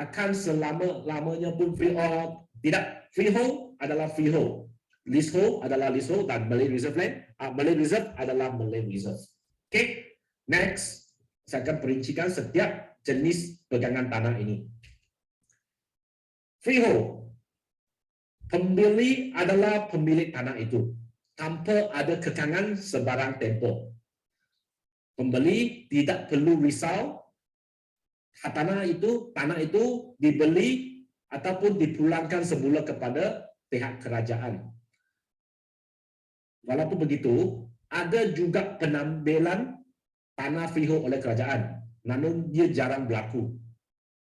akan selama-lamanya pun freehold. Tidak, freehold adalah freehold, leasehold adalah leasehold, dan Malay Reserve land, Malay Reserve adalah Malay Reserve. Okay, next saya akan perincikan setiap jenis pegangan tanah ini. Freehold, pembeli adalah pemilik tanah itu tanpa ada kekangan sebarang tempoh. Pembeli tidak perlu risau tanah itu dibeli ataupun dipulangkan semula kepada pihak kerajaan. Walaupun begitu, ada juga penambilan tanah freehold oleh kerajaan, namun dia jarang berlaku.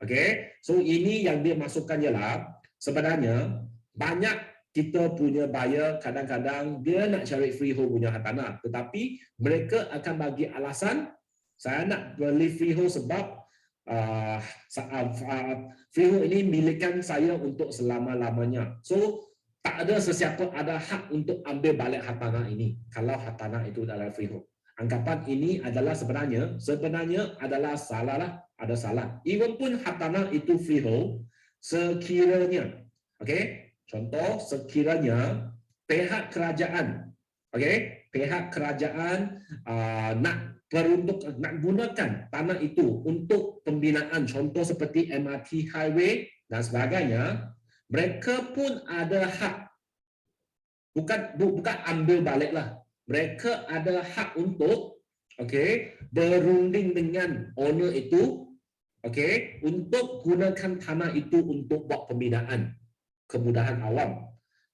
Okey, so ini yang dia masukkan ialah sebenarnya banyak kita punya buyer kadang-kadang dia nak cari freehold punya tanah, tetapi mereka akan bagi alasan saya nak beli freehold sebab freehold ini milikkan saya untuk selama-lamanya. So tak ada sesiapa ada hak untuk ambil balik hak tanah ini kalau hak tanah itu adalah freehold. Anggapan ini adalah sebenarnya adalah salah lah, ada salah. Even pun hak tanah itu freehold, sekiranya, okey, contoh sekiranya pihak kerajaan, okey, pihak kerajaan nak gunakan tanah itu untuk pembinaan, contoh seperti MRT, highway dan sebagainya, mereka pun ada hak, bukan ambil balik lah, mereka ada hak untuk berunding dengan owner itu, untuk gunakan tanah itu untuk buat pembinaan, kemudahan awam.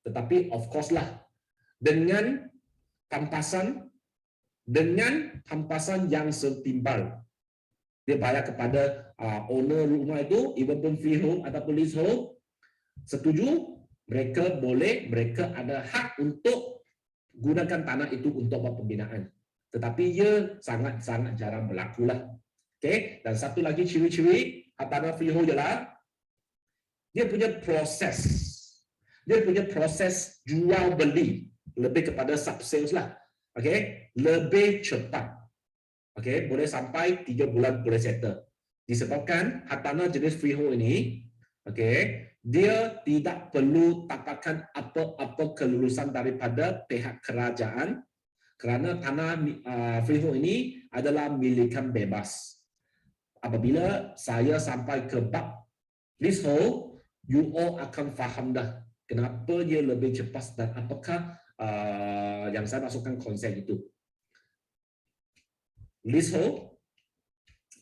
Tetapi of course lah, dengan hampasan yang setimbal. Dia bayar kepada owner rumah itu, even pun freehold ataupun leasehold, setuju, mereka ada hak untuk gunakan tanah itu untuk buat pembinaan. Tetapi ia sangat jarang berlaku lah. Dan satu lagi ciri-ciri tanah freehold ialah dia punya proses jual beli lebih kepada sub-sales lah. Lebih cepat. Boleh sampai 3 bulan boleh settle. Disebabkan tanah jenis freehold ini, dia tidak perlu dapatkan apa-apa kelulusan daripada pihak kerajaan, kerana tanah freehold ini adalah milikan bebas. Apabila saya sampai ke bab leasehold, you all akan faham dah kenapa dia lebih cepat dan apakah yang saya masukkan konsep itu. Leasehold,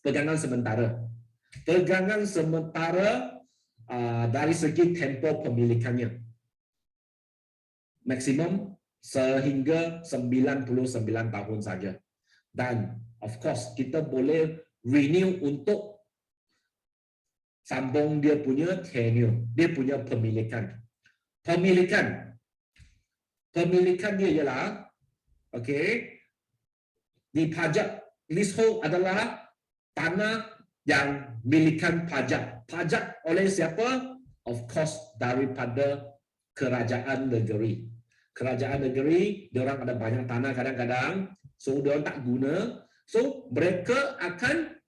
pegangan sementara. Pegangan sementara dari segi tempoh pemilikannya. Maksimum sehingga 99 tahun saja. Dan of course, kita boleh renew untuk sambung dia punya tenure, dia punya pemilikan. Pemilikan dia ialah dipajak. Leasehold adalah tanah yang milikan pajak. Pajak oleh siapa? Of course daripada kerajaan negeri. Kerajaan negeri, diorang ada banyak tanah kadang-kadang, so diorang tak guna, so mereka akan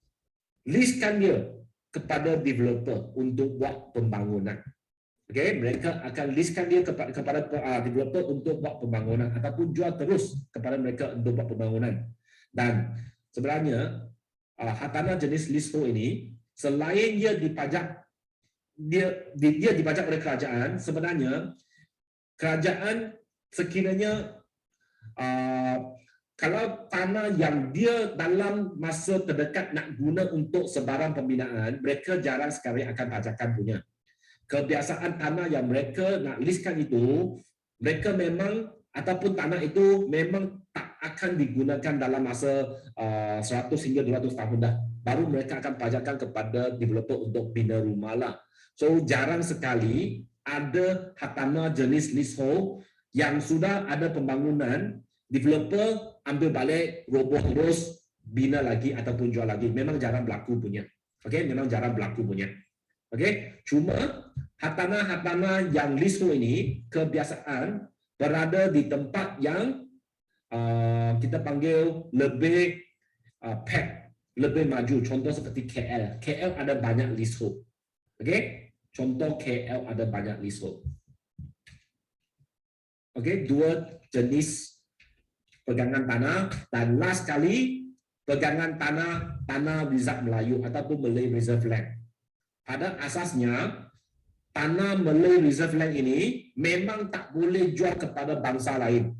leasekan dia kepada developer untuk buat pembangunan. Mereka akan leasekan dia kepada developer untuk buat pembangunan ataupun jual terus kepada mereka untuk buat pembangunan. Dan sebenarnya tanah jenis leasehold ini, selain dia dipajak, dia dipajak oleh kerajaan, sebenarnya kerajaan sekiranya kalau tanah yang dia dalam masa terdekat nak guna untuk sebarang pembinaan, mereka jarang sekali akan pajakan punya. Kebiasaan tanah yang mereka nak leasekan itu, mereka memang ataupun tanah itu memang tak akan digunakan dalam masa 100 hingga 200 tahun dah. Baru mereka akan pajakkan kepada developer untuk bina rumah lah. So jarang sekali ada tanah jenis leasehold yang sudah ada pembangunan, developer ambil balik, roboh terus, bina lagi ataupun jual lagi. Memang jarang berlaku punya. Memang jarang berlaku punya. Cuma tanah yang leasehold ini kebiasaan berada di tempat yang kita panggil lebih pack, lebih maju. Contoh seperti KL. KL ada banyak leasehold. Contoh KL ada banyak leasehold. Dua jenis pegangan tanah, dan last kali pegangan tanah Rizab Melayu ataupun Malay Reserve Land. Pada asasnya tanah Malay Reserve Land ini memang tak boleh jual kepada bangsa lain.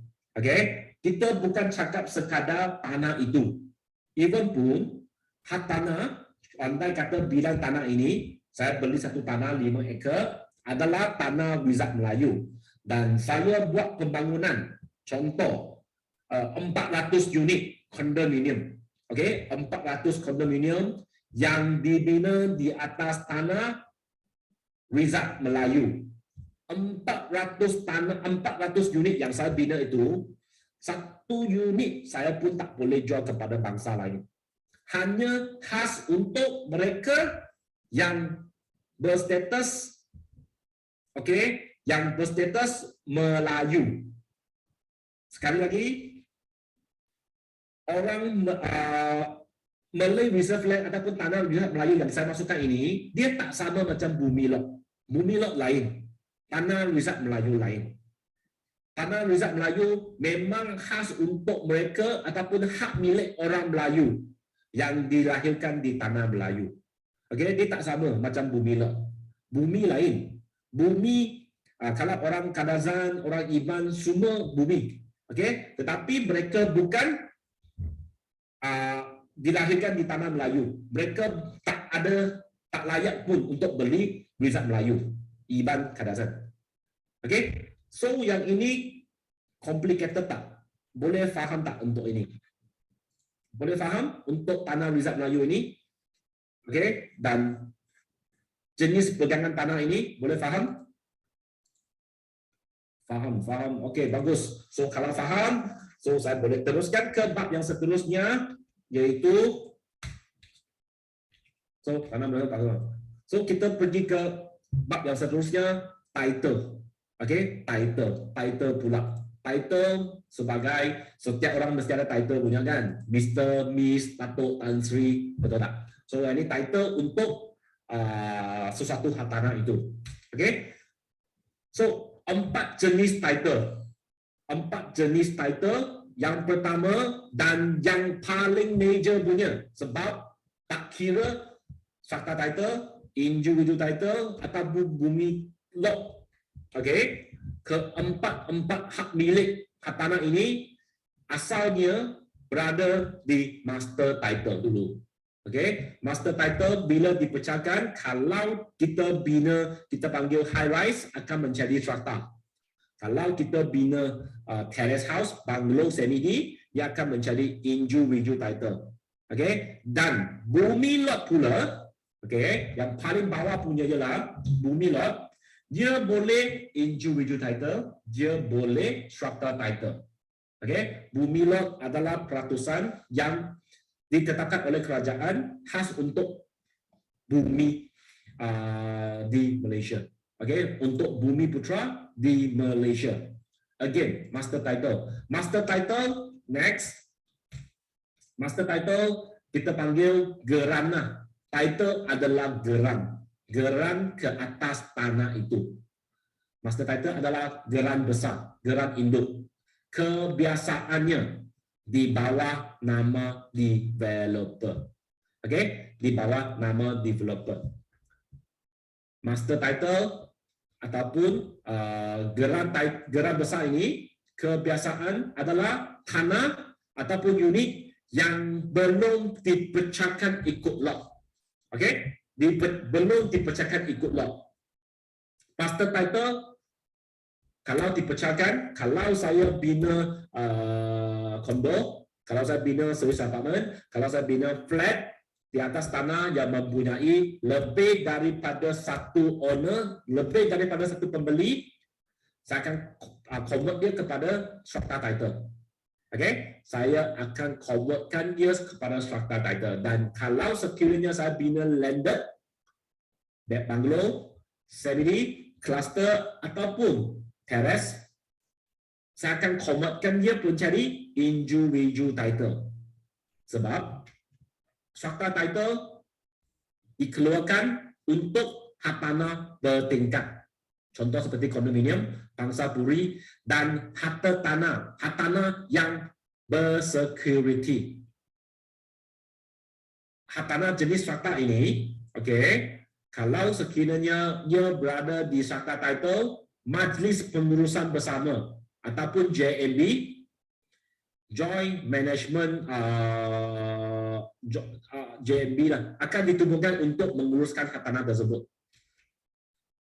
Kita bukan cakap sekadar tanah itu. Even pun hak tanah, andai kata bidang tanah ini, saya beli satu tanah 5 ekar adalah tanah Rizab Melayu, dan saya buat pembangunan, contoh 400 unit kondominium. 400 kondominium yang dibina di atas tanah Rizab Melayu. 400 unit yang saya bina itu, satu unit saya pun tak boleh jual kepada bangsa lain. Hanya khas untuk mereka yang berstatus yang berstatus Melayu. Sekali lagi, orang Malay Reserve Land ataupun tanah Melayu yang saya masukkan ini, dia tak sama macam Bumi Lot. Bumi Lot lain, tanah Rizab Melayu lain. tanah Rizal Melayu memang khas untuk mereka ataupun hak milik orang Melayu yang dilahirkan di tanah Melayu. Okey, dia tak sama macam bumi lah. Bumi lain. Bumi kalau orang Kadazan, orang Iban semua bumi. Okey, tetapi mereka bukan dilahirkan di tanah Melayu. Mereka tak layak pun untuk beli Rizal Melayu, Iban, Kadazan. Okey. So yang ini complicated tak? Boleh faham tak untuk ini? Boleh faham untuk tanah Rizal Melayu ini? Okey, dan jenis pegangan tanah ini boleh faham? Faham. Okey, bagus. So kalau faham, so saya boleh teruskan ke bab yang seterusnya, iaitu tanah Melayu tanah. So kita pergi ke bab yang seterusnya, title. Okey, title pula. Title sebagai setiap orang mesti ada title punya kan? Mr, Miss, Datuk, Tan Sri, betul tak? So ini title untuk sesuatu hartanah itu. Okey. So 4 jenis title. 4 jenis title. Yang pertama dan yang paling major punya, sebab tak kira fakta title, individual title atau bumi lot. Okey, keempat hak milik hartanah ini asalnya berada di master title dulu. Okey, master title bila dipecahkan, kalau kita bina, kita panggil high rise, akan menjadi strata. Kalau kita bina terrace house, bungalow semi-D, dia akan menjadi individual title. Okey, dan bumi lot pula, okey, yang paling bawah punya ialah bumi lot. Dia boleh individual title, dia boleh strata title. Okey, bumi lot adalah peratusan yang ditetapkan oleh kerajaan khas untuk bumi di Malaysia. Okey, untuk bumi putra di Malaysia. Again, master title. Master title next. Master title kita panggil gerana. Title adalah geran. Geran ke atas tanah itu. Master title adalah geran besar, geran induk. Kebiasaannya di bawah nama developer. Okey, di bawah nama developer. Master title ataupun geran besar ini kebiasaan adalah tanah ataupun unit yang belum dipecahkan ikut lot. Okey? Belum dipecahkan ikut lot. Master title kalau dipecahkan, kalau saya bina kondo, kalau saya bina service apartment, kalau saya bina flat di atas tanah yang mempunyai lebih daripada satu owner, lebih daripada satu pembeli, saya akan convert dia kepada strata title. Okey, saya akan convertkan dia kepada strata title. Dan kalau sekiranya saya bina landed, bed bungalow, semi-D, cluster ataupun terrace, saya akan convertkan dia menjadi individual title. Sebab strata title dikeluarkan untuk hartanah bertingkat. Contoh seperti kondominium, pangsa puri, dan hartanah yang bersecurity. Hartanah jenis strata ini, okey, kalau sekiranya ia berada di strata title, Majlis Pengurusan Bersama ataupun JMB, Joint Management JMB lah, akan ditubuhkan untuk menguruskan hartanah tersebut.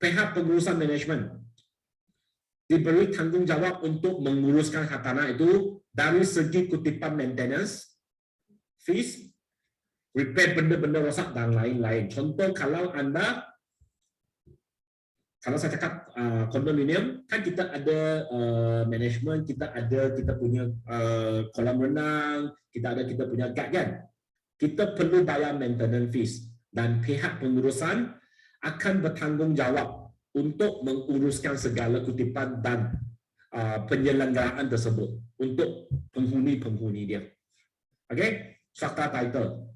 Pihak pengurusan manajemen diberi tanggungjawab untuk menguruskan hartanah itu dari segi kutipan maintenance, fees, repair benda-benda rosak dan lain-lain. Contoh kalau saya cakap kondominium, kan kita ada manajemen, kita punya kolam renang, kita punya guard kan. Kita perlu bayar maintenance fees dan pihak pengurusan akan bertanggungjawab untuk menguruskan segala kutipan dan penyelenggaraan tersebut untuk penghuni-penghuni dia. Okey, strata title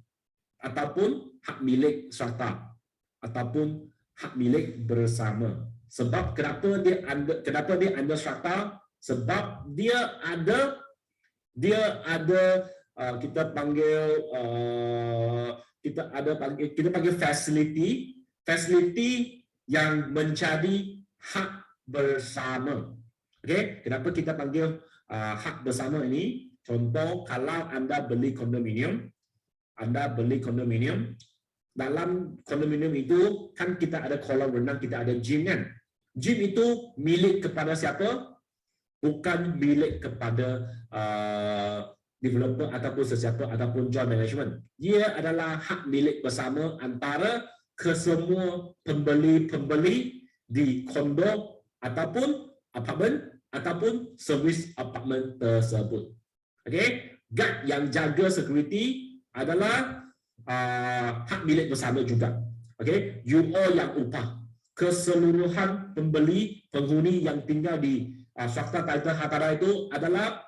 ataupun hak milik strata ataupun hak milik bersama. Sebab kenapa dia under strata? Sebab dia ada kita panggil kita panggil facility yang menjadi hak bersama. Okey, kenapa kita panggil hak bersama ini? Contoh, kalau anda beli kondominium, dalam kondominium itu kan kita ada kolam renang, kita ada gym kan. Gym itu milik kepada siapa? Bukan milik kepada developer ataupun sesiapa ataupun joint management. Ia adalah hak milik bersama antara kesemua pembeli-pembeli di kondo ataupun apartmen ataupun servis apartmen tersebut. Okey, guard yang jaga security adalah hak milik bersama juga. Okey, you all yang upah. Keseluruhan pembeli penghuni yang tinggal di swasta title hartanah itu adalah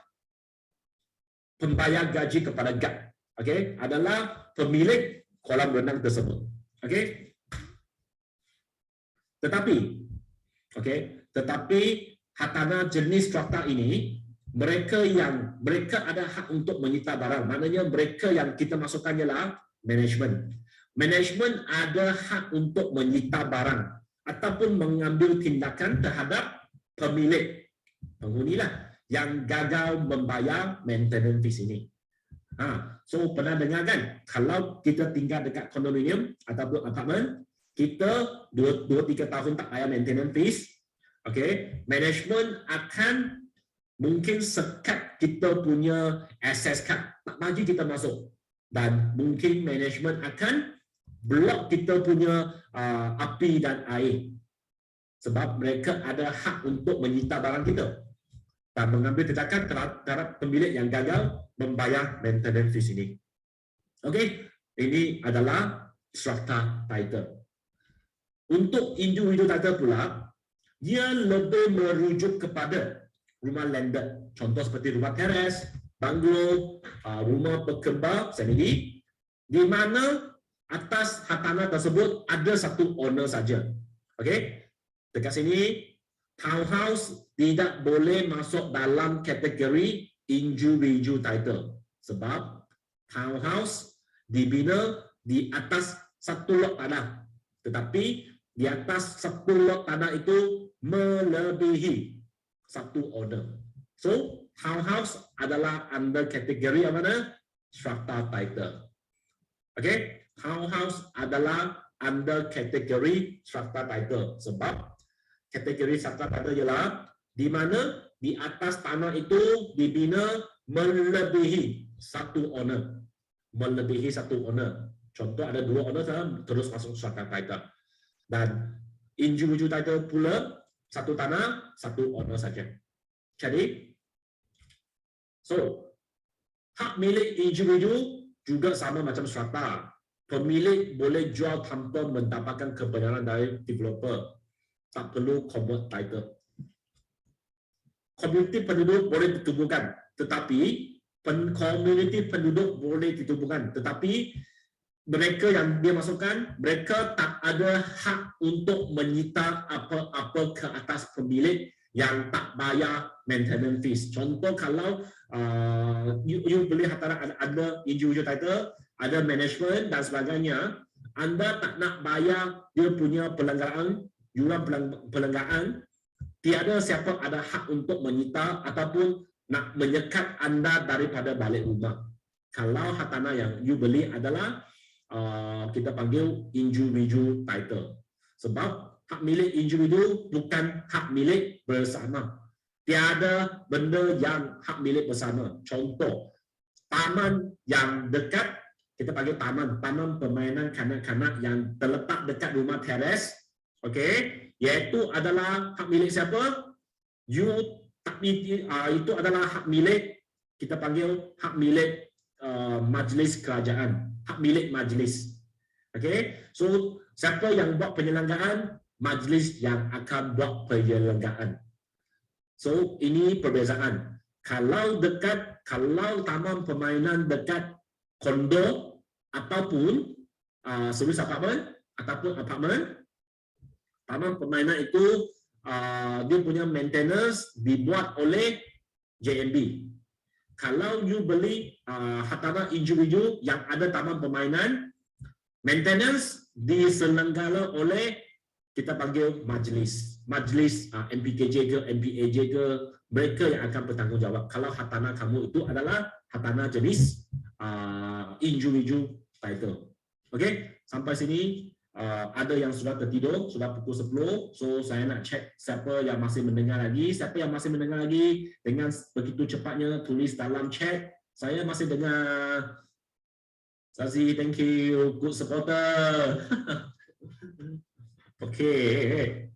pembayar gaji kepada guard. Okey, adalah pemilik kolam renang tersebut. Okey. Tetapi hartanah jenis swasta ini mereka ada hak untuk menyita barang. Maknanya mereka yang kita masukkan ialah management. Management ada hak untuk menyita barang ataupun mengambil tindakan terhadap pemilik penghuni lah yang gagal membayar maintenance fees ini. So pernah dengar kan, kalau kita tinggal dekat kondominium ataupun apartmen, kita 2-3 tahun tak bayar maintenance fees, okay, management akan mungkin sekat kita punya access card, tak bagi kita masuk, dan mungkin management akan blok kita punya api dan air sebab mereka ada hak untuk menyita barang kita dan mengambil tindakan terhadap pemilik yang gagal membayar maintenance fees ini. Okey, ini adalah strata title. Untuk individual title pula, dia lebih merujuk kepada rumah landed. Contoh seperti rumah teres, banglo, rumah berkembang, sendiri, di mana atas hartanah tersebut ada satu owner saja. Okey, dekat sini townhouse tidak boleh masuk dalam kategori individual title sebab townhouse dibina di atas satu lot tanah, tetapi di atas satu lot tanah itu melebihi satu owner. So townhouse adalah under kategori yang mana? Strata title. Okey, townhouse adalah under kategori strata title sebab kategori strata title ialah di mana di atas tanah itu dibina melebihi satu owner. Melebihi satu owner. Contoh ada 2 owner terus masuk strata title. Dan individual title pula satu tanah, satu owner saja. Jadi, hak milik individu juga sama macam strata. Pemilik boleh jual tanpa mendapatkan kebenaran dari developer. Tak perlu convert title. Komuniti penduduk boleh ditumbuhkan, tetapi komuniti penduduk boleh ditumbuhkan, tetapi mereka yang dia masukkan, mereka tak ada hak untuk menyita apa-apa ke atas pemilik yang tak bayar maintenance fees. Contoh kalau you beli hartanah ada individual title, ada management dan sebagainya, anda tak nak bayar dia punya pelanggaran, yuran pelanggaran, tiada siapa ada hak untuk menyita ataupun nak menyekat anda daripada balik rumah. Kalau hartanah yang you beli adalah kita panggil individual title. Sebab hak milik individu bukan hak milik bersama. Tiada benda yang hak milik bersama. Contoh, taman yang dekat, kita panggil taman permainan kanak-kanak yang terletak dekat rumah teres, okey, iaitu adalah hak milik siapa? Itu adalah hak milik, kita panggil hak milik majlis kerajaan, hak milik majlis. Okey, so siapa yang buat penyelenggaraan? Majlis yang akan buat penyelenggaraan. So ini perbezaan. Kalau taman permainan dekat kondo ataupun servis apartmen ataupun apartmen, taman permainan itu dia punya maintenance dibuat oleh JMB. Kalau you beli hartanah individu yang ada taman permainan, maintenance diselenggara oleh kita panggil majlis MPKJ ke MPAJ ke, mereka yang akan bertanggungjawab kalau hartanah kamu itu adalah hartanah jenis individu title. Okey, sampai sini ada yang sudah tertidur, sudah pukul 10. So saya nak check siapa yang masih mendengar lagi. Siapa yang masih mendengar lagi, dengan begitu cepatnya tulis dalam chat. Saya masih dengar. Sazi, thank you, good supporter. Okay.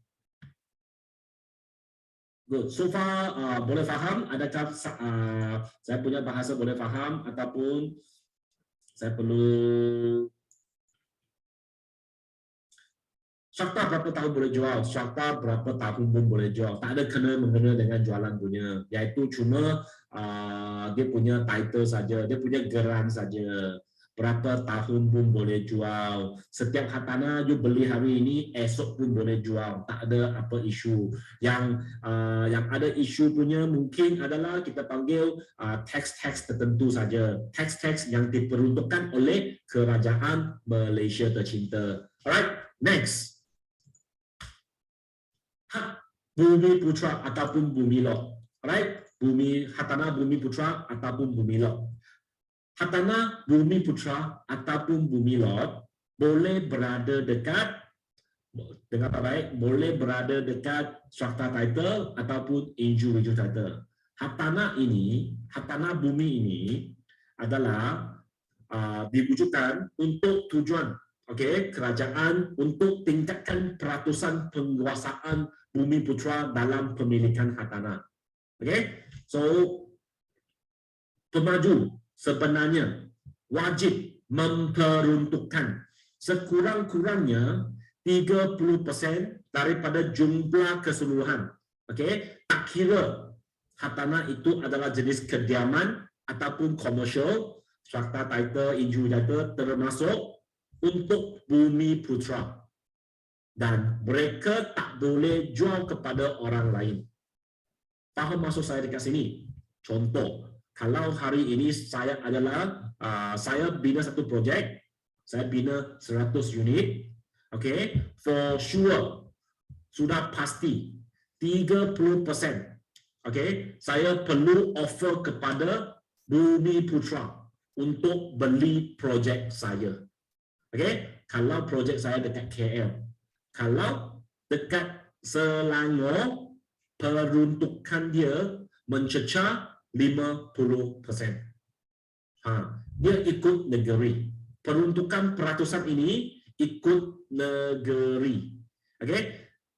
Good. So far boleh faham? Adakah saya punya bahasa boleh faham ataupun saya perlu Syakta berapa tahun boleh jual? Syakta berapa tahun pun boleh jual. Tak ada kena-mengena dengan jualan punya. Iaitu cuma dia punya title saja, dia punya geran saja. Berapa tahun pun boleh jual. Setiap hartanah you beli hari ini, esok pun boleh jual. Tak ada apa isu. Yang ada isu punya mungkin adalah kita panggil tax tertentu saja. Tax yang diperuntukkan oleh kerajaan Malaysia tercinta. Alright, next. Hak bumi putra ataupun bumi lot. Alright, hartanah bumi putra ataupun bumi lot. Hartanah bumi putra ataupun bumi lot boleh berada dekat, dengar baik, boleh berada dekat strata title ataupun individual title. Hartanah bumi ini adalah diwujudkan untuk tujuan kerajaan untuk tingkatkan peratusan penguasaan bumi putra dalam pemilikan hartanah. So pemaju sebenarnya wajib memperuntukkan sekurang-kurangnya 30% daripada jumlah keseluruhan. Tak kira hartanah itu adalah jenis kediaman ataupun komersial, strata title, individual title termasuk untuk bumi putra. Dan mereka tak boleh jual kepada orang lain. Faham maksud saya dekat sini? Contoh, kalau hari ini saya saya bina satu projek, saya bina 100 unit, for sure, sudah pasti 30%, saya perlu offer kepada bumi putra untuk beli projek saya. Kalau projek saya dekat KL, kalau dekat Selangor, peruntukan dia mencecah 50%. Dia ikut negeri. Peruntukan peratusan ini ikut negeri.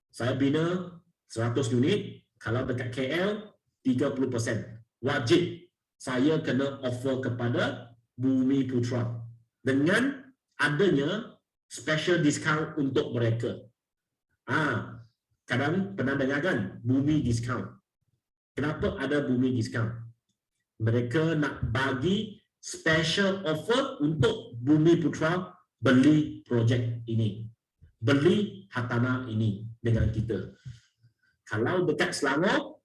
Saya bina 100 unit, kalau dekat KL 30%. Wajib saya kena offer kepada bumi putra dengan adanya special discount untuk mereka. Kadang pernah dengar kan bumi discount. Kenapa ada bumi discount? Mereka nak bagi special offer untuk bumi putra beli projek ini, beli hartanah ini dengan kita. Kalau dekat Selangor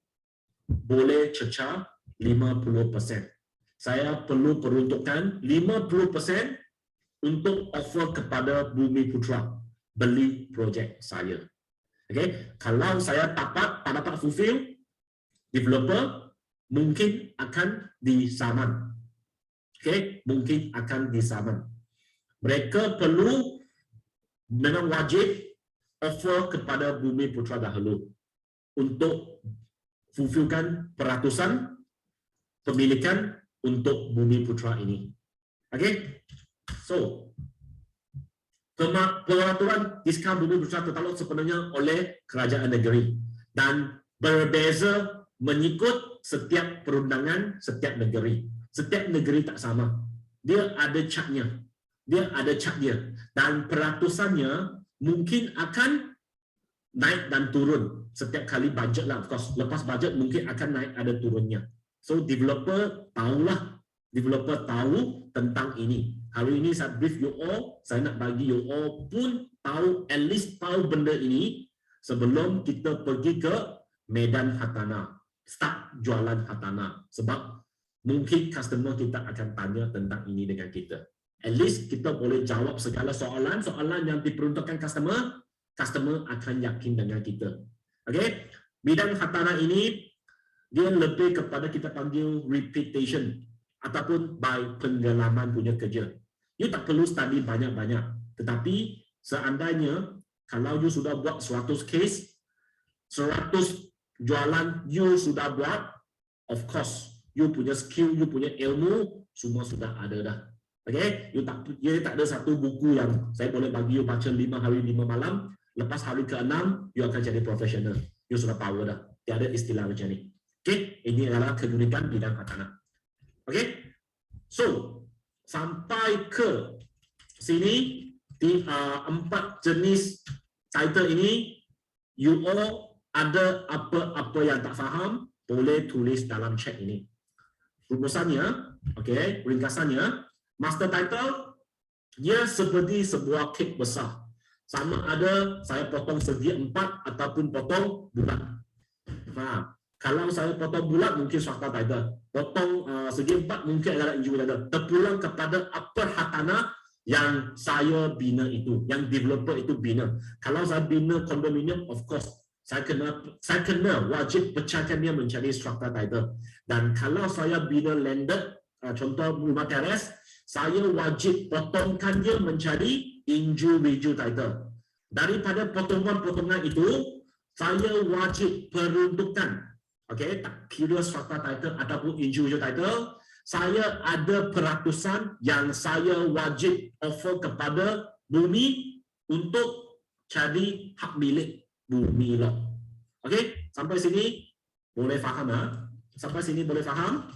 boleh cecah 50%. Saya perlu peruntukkan 50% untuk offer kepada bumi putra beli projek saya. Kalau saya tak dapat fulfill, developer mungkin akan disaman. Mungkin akan disaman. Mereka perlu, memang wajib offer kepada bumi putra dahulu untuk fulfillkan peratusan pemilikan untuk bumi putra ini. So peraturan diskaun bumi putra tertakluk sepenuhnya oleh kerajaan negeri dan berbeza mengikut setiap perundangan setiap negeri. Setiap negeri tak sama. Dia ada catnya. Dan peratusannya mungkin akan naik dan turun setiap kali bajet lah. Of course, lepas bajet mungkin akan naik, ada turunnya. So developer tahulah. Developer tahu tentang ini. Hari ini saya brief you all, saya nak bagi you all pun tahu, at least tahu benda ini sebelum kita pergi ke medan hartanah, start jualan hartanah. Sebab mungkin customer kita akan tanya tentang ini dengan kita. At least kita boleh jawab segala soalan yang diperuntukkan customer akan yakin dengan kita. Okay? Bidang hartanah ini dia lebih kepada kita panggil reputation ataupun by pengalaman punya kerja. You tak perlu study banyak-banyak. Tetapi seandainya kalau you sudah buat 100 case, 100 jualan you sudah buat, of course, you punya skill, you punya ilmu, semua sudah ada dah. Okay? You tak ada satu buku yang saya boleh bagi you baca 5 hari 5 malam, lepas hari ke-6, you akan jadi profesional. You sudah power dah. Tiada istilah macam ni. Okay? Ini adalah keunikan bidang hartanah. Okay? So, sampai ke sini, di 4 jenis title ini, you all ada apa-apa yang tak faham, boleh tulis dalam chat ini. Rumusannya, okay, ringkasannya, master title, dia seperti sebuah kek besar. Sama ada saya potong segi 4 ataupun potong bulat. Kalau saya potong bulat mungkin swasta title. Potong segi 4 mungkin adalah individu title. Terpulang kepada apa hartanah yang saya bina itu, yang developer itu bina. Kalau saya bina kondominium, of course, saya kena wajib pecahkan dia menjadi strata title. Dan kalau saya bina landed, contoh rumah teres, saya wajib potongkan dia menjadi individu title. Daripada potongan-potongan itu, saya wajib peruntukan. Okay, tak kira strata title ataupun individu title, saya ada peratusan yang saya wajib offer kepada bumi untuk jadi hak milik bumi lah. Okey, sampai sini boleh faham ha? Sampai sini boleh faham?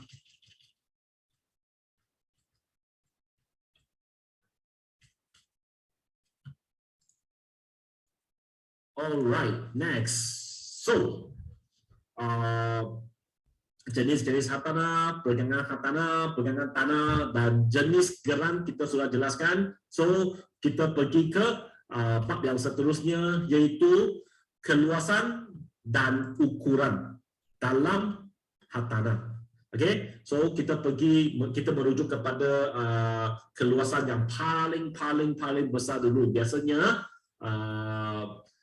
Alright, next. So, jenis-jenis hartanah, pegangan tanah, dan jenis geran kita sudah jelaskan. So, kita pergi ke bab yang seterusnya, yaitu keluasan dan ukuran dalam hartanah. Okay, so kita merujuk kepada keluasan yang paling besar dulu. Biasanya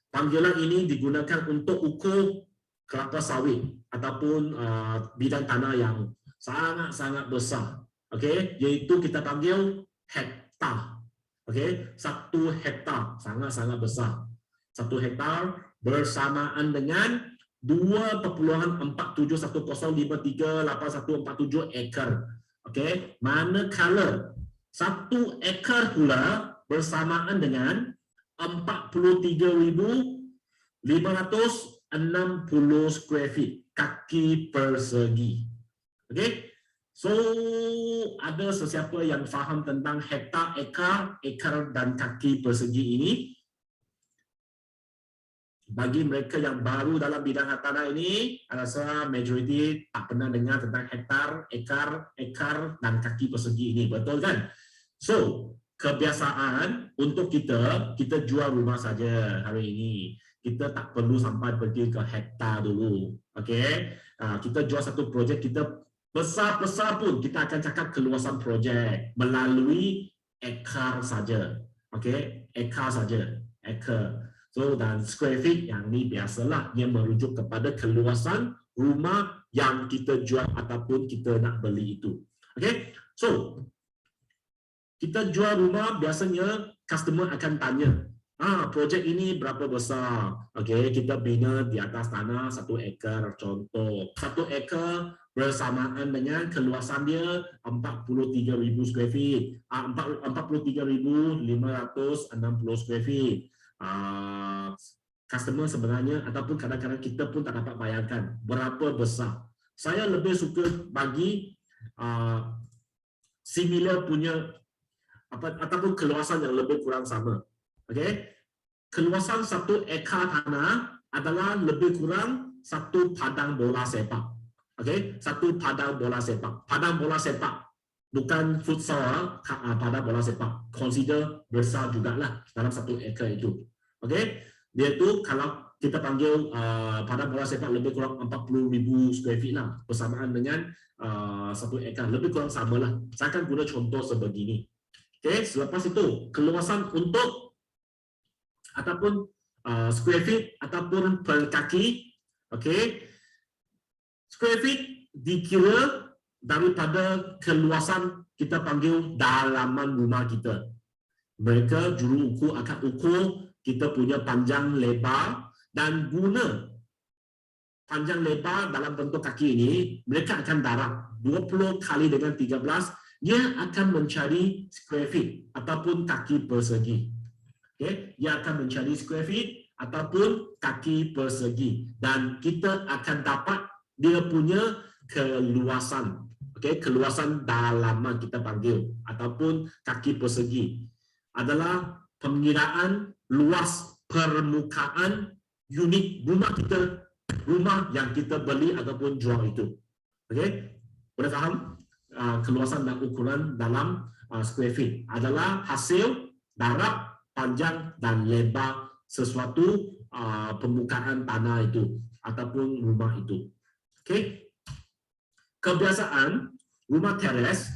panggilan ini digunakan untuk ukur kelapa sawit ataupun bidang tanah yang sangat besar. Okay, yaitu kita panggil hektar. Okay, 1 hektar sangat besar. 1 hektar bersamaan dengan 2.4710538147 ekar. Okay, manakala 1 ekar pula bersamaan dengan 43.560 square feet, kaki persegi. Okay, so ada sesiapa yang faham tentang hektar, ekar dan kaki persegi ini? Bagi mereka yang baru dalam bidang hartanah ini, saya rasa majoriti tak pernah dengar tentang hektar, ekar dan kaki persegi ini, betul kan? So, kebiasaan untuk kita jual rumah saja hari ini. Kita tak perlu sampai pergi ke hektar dulu. Okey, kita jual satu projek, kita besar pun kita akan cakap keluasan projek melalui ekar saja. Okey, ekar saja, ekar. So, dan square feet yang ni biasalah, dia merujuk kepada keluasan rumah yang kita jual ataupun kita nak beli itu. Okey, so kita jual rumah, biasanya customer akan tanya, projek ini berapa besar? Okey, kita bina di atas tanah 1 ekar, contoh 1 ekar bersamaan dengan keluasan dia 43.000 square feet, 43.560 square feet. Customer sebenarnya ataupun kadang-kadang kita pun tak dapat bayangkan berapa besar. Saya lebih suka bagi similar punya ataupun keluasan yang lebih kurang sama. Okey, keluasan 1 ekar tanah adalah lebih kurang 1 padang bola sepak. Okey, 1 padang bola sepak. Padang bola sepak bukan futsal, padang bola sepak. Consider besar jugalah dalam 1 ekar itu. Okey, dia tu kalau kita panggil padang bola sepak lebih kurang 40,000 square feet lah, bersamaan dengan 1 ekar, lebih kurang sama lah. Saya akan guna contoh sebegini. Okey, selepas itu keluasan untuk ataupun square feet ataupun per kaki. Okey, square feet dikira daripada keluasan kita panggil dalaman rumah kita. Mereka juru ukur akan ukur kita punya panjang lebar, dan guna panjang lebar dalam bentuk kaki ini, mereka akan darab 20 kali dengan 13, dia akan mencari square feet ataupun kaki persegi. Okay? Dia akan mencari square feet ataupun kaki persegi, dan kita akan dapat dia punya keluasan. Okay? Keluasan dalaman kita panggil ataupun kaki persegi adalah pengiraan luas permukaan unit rumah kita, rumah yang kita beli ataupun jual itu. Okey, boleh faham? Keluasan dan ukuran dalam square feet adalah hasil darab panjang dan lebar sesuatu permukaan tanah itu ataupun rumah itu. Okey, kebiasaan rumah teres.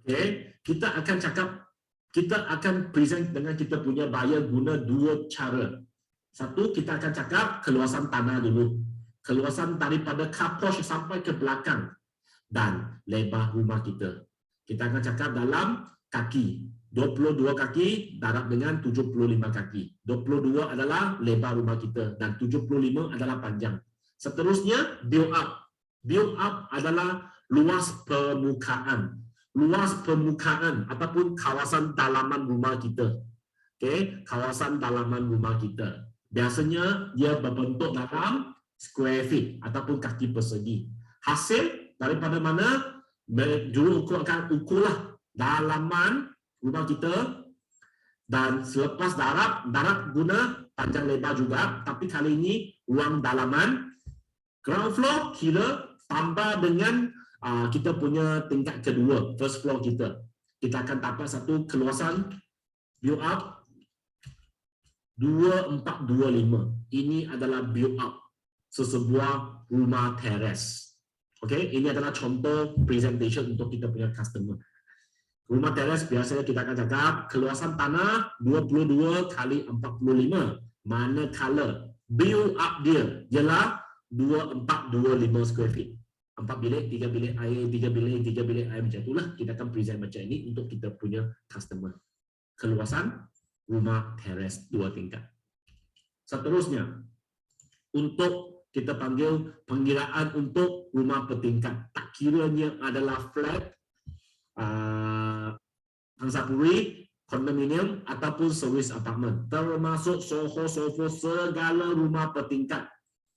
Okey, kita akan cakap, kita akan present dengan kita punya buyer guna 2 cara. Satu, kita akan cakap keluasan tanah dulu. Keluasan daripada car porch sampai ke belakang dan lebar rumah kita. Kita akan cakap dalam kaki. 22 kaki darab dengan 75 kaki. 22 adalah lebar rumah kita dan 75 adalah panjang. Seterusnya, build up. Build up adalah luas permukaan. Luas permukaan ataupun kawasan dalaman rumah kita. Okey, kawasan dalaman rumah kita. Biasanya dia berbentuk dalam square feet ataupun kaki persegi. Hasil daripada mana? Juru ukur akan ukurlah dalaman rumah kita, dan selepas darab guna panjang lebar juga, tapi kali ini ruang dalaman. Ground floor kira tambah dengan kita punya tingkat kedua, first floor kita. Kita akan dapat satu keluasan build up 2425. Ini adalah build up sesebuah rumah teres. Okey, ini adalah contoh presentation untuk kita punya customer. Rumah teres biasanya kita akan cakap keluasan tanah 22 kali 45. Manakala build up dia ialah 2425 square feet. 4 bilik, 3 bilik air, 3 bilik, 3 bilik air, macam itulah. Kita akan present macam ini untuk kita punya customer. Keluasan rumah teres 2 tingkat. Seterusnya, untuk kita panggil pengiraan untuk rumah bertingkat. Tak kiranya adalah flat, Hansapuri, kondominium ataupun service apartment, termasuk Soho, Soho, segala rumah bertingkat.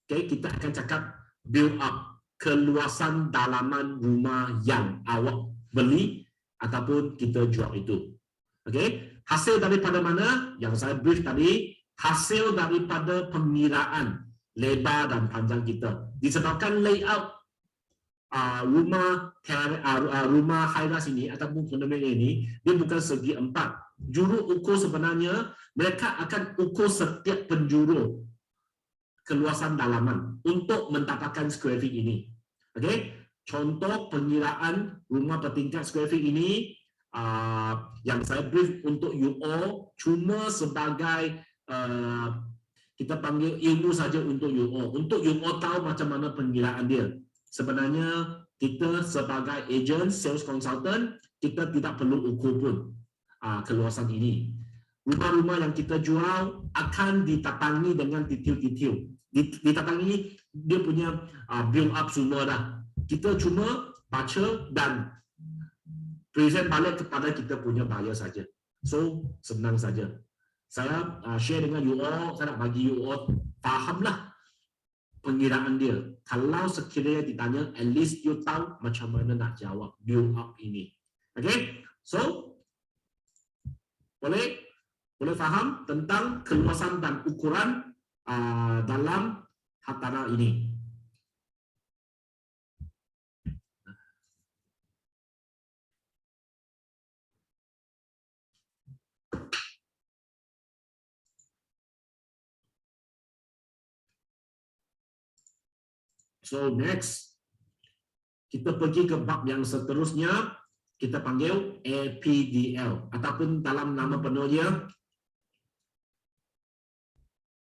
Okay, kita akan cakap build up keluasan dalaman rumah yang awak beli ataupun kita jual itu. Okay, hasil daripada mana? Yang saya brief tadi, hasil daripada pengiraan lebar dan panjang kita. Disebabkan layout rumah high-rise ini ataupun kondominium ini, dia bukan segi 4. Juru ukur sebenarnya mereka akan ukur setiap penjuru keluasan dalaman untuk mendapatkan square feet ini. Okey, contoh pengiraan rumah bertingkat square feet ini yang saya brief untuk you all cuma sebagai kita panggil ilmu saja untuk you all. Untuk you all tahu macam mana pengiraan dia. Sebenarnya kita sebagai agent, sales consultant, kita tidak perlu ukur pun keluasan ini. Rumah-rumah yang kita jual akan ditatangi dengan titil-titil. Ditatangi dia punya build up semua dah. Kita cuma baca dan present balik kepada kita punya buyer saja. So, senang saja. Saya share dengan you all, saya nak bagi you all fahamlah pengiraan dia. Kalau sekiranya ditanya, at least you tahu macam mana nak jawab build up ini. Okay, so boleh faham tentang keluasan dan ukuran dalam hartanah ini. So next, kita pergi ke bab yang seterusnya, kita panggil APDL ataupun dalam nama penuhnya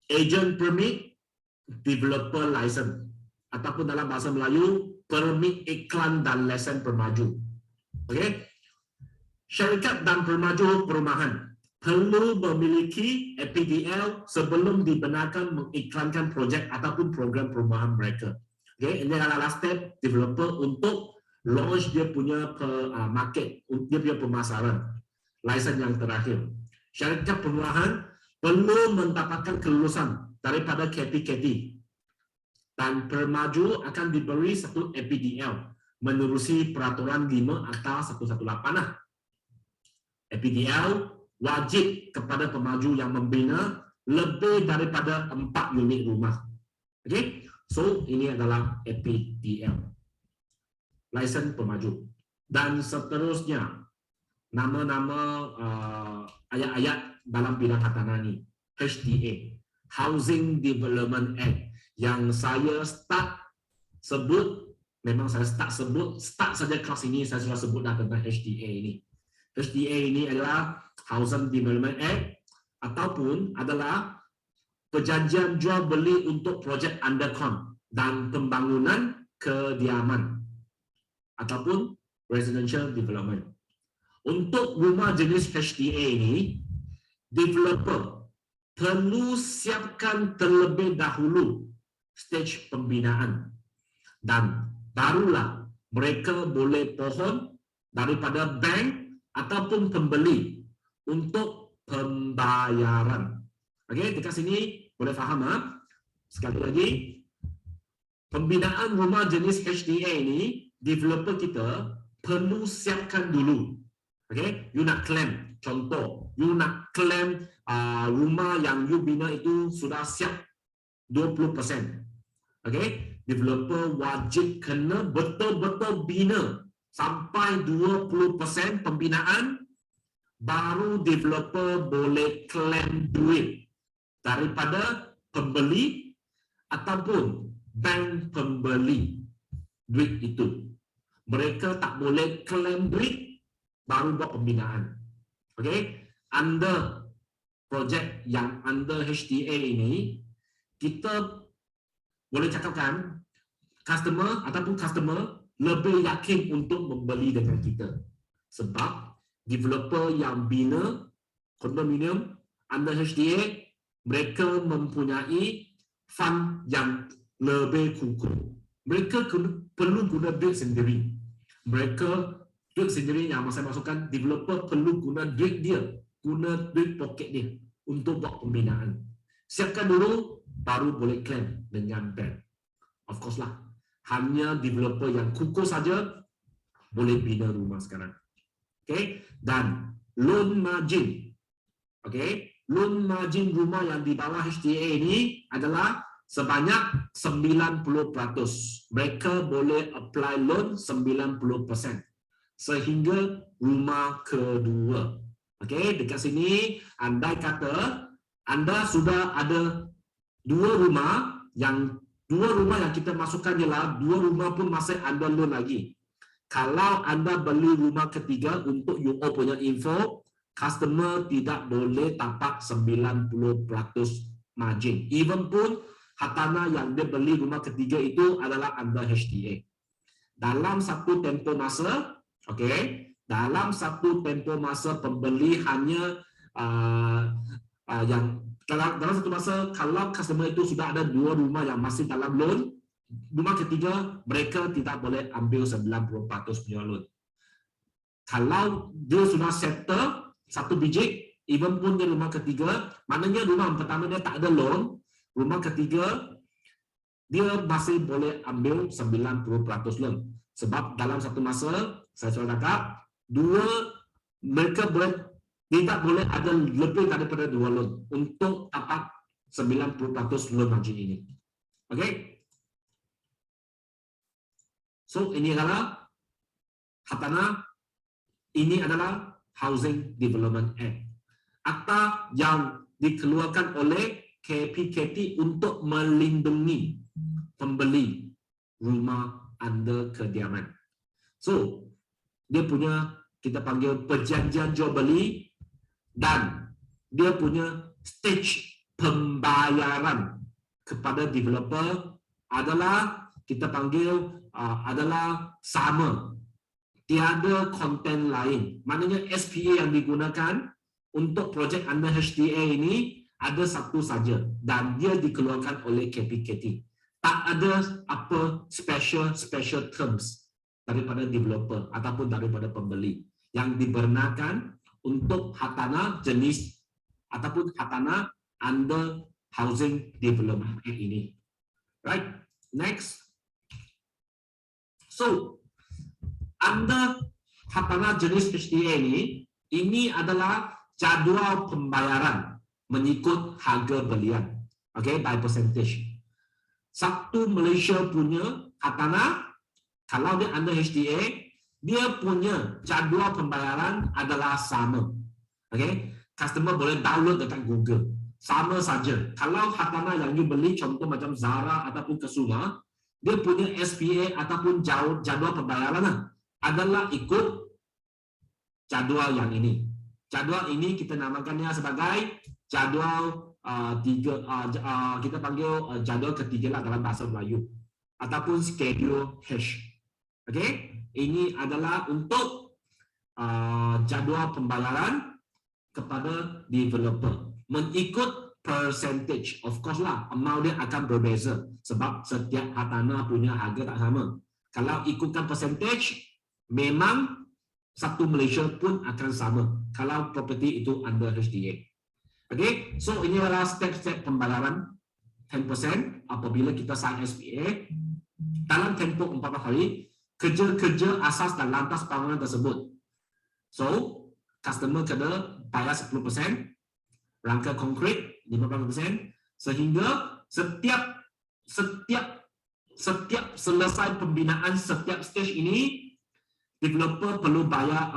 Agent Permit Developer License ataupun dalam bahasa Melayu Permit Iklan dan Lesen Permaju. Okey. Syarikat dan pemaju perumahan perlu memiliki APDL sebelum dibenarkan mengiklankan projek ataupun program perumahan mereka. Okay, ini adalah step developer untuk launch dia punya market, dia punya pemasaran, license yang terakhir. Syarikat perumahan perlu mendapatkan kelulusan daripada KPKT dan pemaju akan diberi satu APDL menerusi peraturan 5 atau 118. APDL wajib kepada pemaju yang membina lebih daripada 4 unit rumah. Okey, so ini adalah APDL, license pemaju. Dan seterusnya nama-nama ayat-ayat dalam bidang hartanah ni, HDA, Housing Development Act, yang saya start sebut, memang saya start saja kelas ini saya sudah sebut dah tentang HDA ini. HDA ini adalah Housing Development Act ataupun adalah perjanjian jual beli untuk projek undercon dan pembangunan kediaman ataupun residential development. Untuk rumah jenis HDA ini, developer perlu siapkan terlebih dahulu stage pembinaan dan barulah mereka boleh pohon daripada bank ataupun pembeli untuk pembayaran. Okey, dekat sini boleh faham sekali lagi, pembinaan rumah jenis HDA ini developer kita perlu siapkan dulu. Okey, you nak claim, contoh, you nak claim rumah yang you bina itu sudah siap 20%. Okey, developer wajib kena betul-betul bina sampai 20% pembinaan, baru developer boleh claim duit daripada pembeli ataupun bank pembeli duit itu. Mereka tak boleh claim duit baru buat pembinaan. Okey, under projek yang under HDA ini, kita boleh cakapkan customer ataupun customer lebih yakin untuk membeli dengan kita sebab developer yang bina kondominium under HDA, mereka mempunyai fund yang lebih kukuh. Mereka perlu guna duit sendiri. Mereka duit sendiri yang saya masukkan, developer perlu guna duit dia, guna duit poket dia untuk buat pembinaan. Siapkan dulu, baru boleh claim dengan bank. Of course lah, hanya developer yang kukuh saja boleh bina rumah sekarang. Okey, dan loan margin. Okey, loan margin rumah yang di bawah HDA ini adalah sebanyak 90%. Mereka boleh apply loan 90% sehingga rumah kedua. Okey, dekat sini andai kata anda sudah ada dua rumah yang kita masukkan ialah dua rumah pun masih ada loan lagi. Kalau anda beli rumah ketiga, untuk you all punya info, customer tidak boleh tapak 90% margin. Even pun hartanah yang dia beli rumah ketiga itu adalah under HDA. Dalam satu tempoh masa, okey, dalam satu tempoh masa pembeli hanya dalam satu masa, kalau customer itu sudah ada dua rumah yang masih dalam loan, rumah ketiga mereka tidak boleh ambil 90% punya loan. Kalau dia sudah settle satu biji, even pun dia rumah ketiga, maknanya rumah pertama dia tak ada loan, rumah ketiga dia masih boleh ambil 90% loan. Sebab dalam satu masa, saya sudah cakap, mereka tidak boleh ada lebih daripada dua loan untuk dapat 90% loan margin ini. Okey? So, ini adalah hartanah, ini adalah Housing Development Act. Akta yang dikeluarkan oleh KPKT untuk melindungi pembeli rumah under kediaman. So, dia punya kita panggil perjanjian jual beli dan dia punya stage pembayaran kepada developer adalah kita panggil adalah sama. Tiada konten lain. Maknanya SPA yang digunakan untuk projek under HTA ini ada satu saja dan dia dikeluarkan oleh KPKT. Tak ada apa special terms daripada developer ataupun daripada pembeli yang dibenarkan untuk hartanah jenis ataupun hartanah under Housing Development Act ini. Right, next. So, under hartanah jenis HTA ini adalah jadual pembayaran mengikut harga belian. Okay, by percentage. Satu Malaysia punya hartanah, kalau dia under HTA, dia punya jadual pembayaran adalah sama. Okay, customer boleh download dekat Google. Sama saja. Kalau hartanah yang you beli, contoh macam Zara ataupun Kesuma, dia punya SPA ataupun jadual pembayaran adalah ikut jadual yang ini. Jadual ini kita namakannya sebagai jadual kita panggil jadual ketiga lah dalam bahasa Melayu ataupun schedule H. Okey, ini adalah untuk jadual pembayaran kepada developer mengikut percentage. Of course lah, amount dia akan berbeza sebab setiap hartanah punya harga tak sama. Kalau ikutkan percentage, memang satu Malaysia pun akan sama kalau property itu under HDA. Okay, so ini adalah step-step pembayaran 10% apabila kita sign SPA dalam tempoh 14 hari kerja-kerja asas dan lantas bangunan tersebut. So, customer kena bayar 10%, rangka konkret 15%, sehingga setiap selesai pembinaan setiap stage ini, developer perlu bayar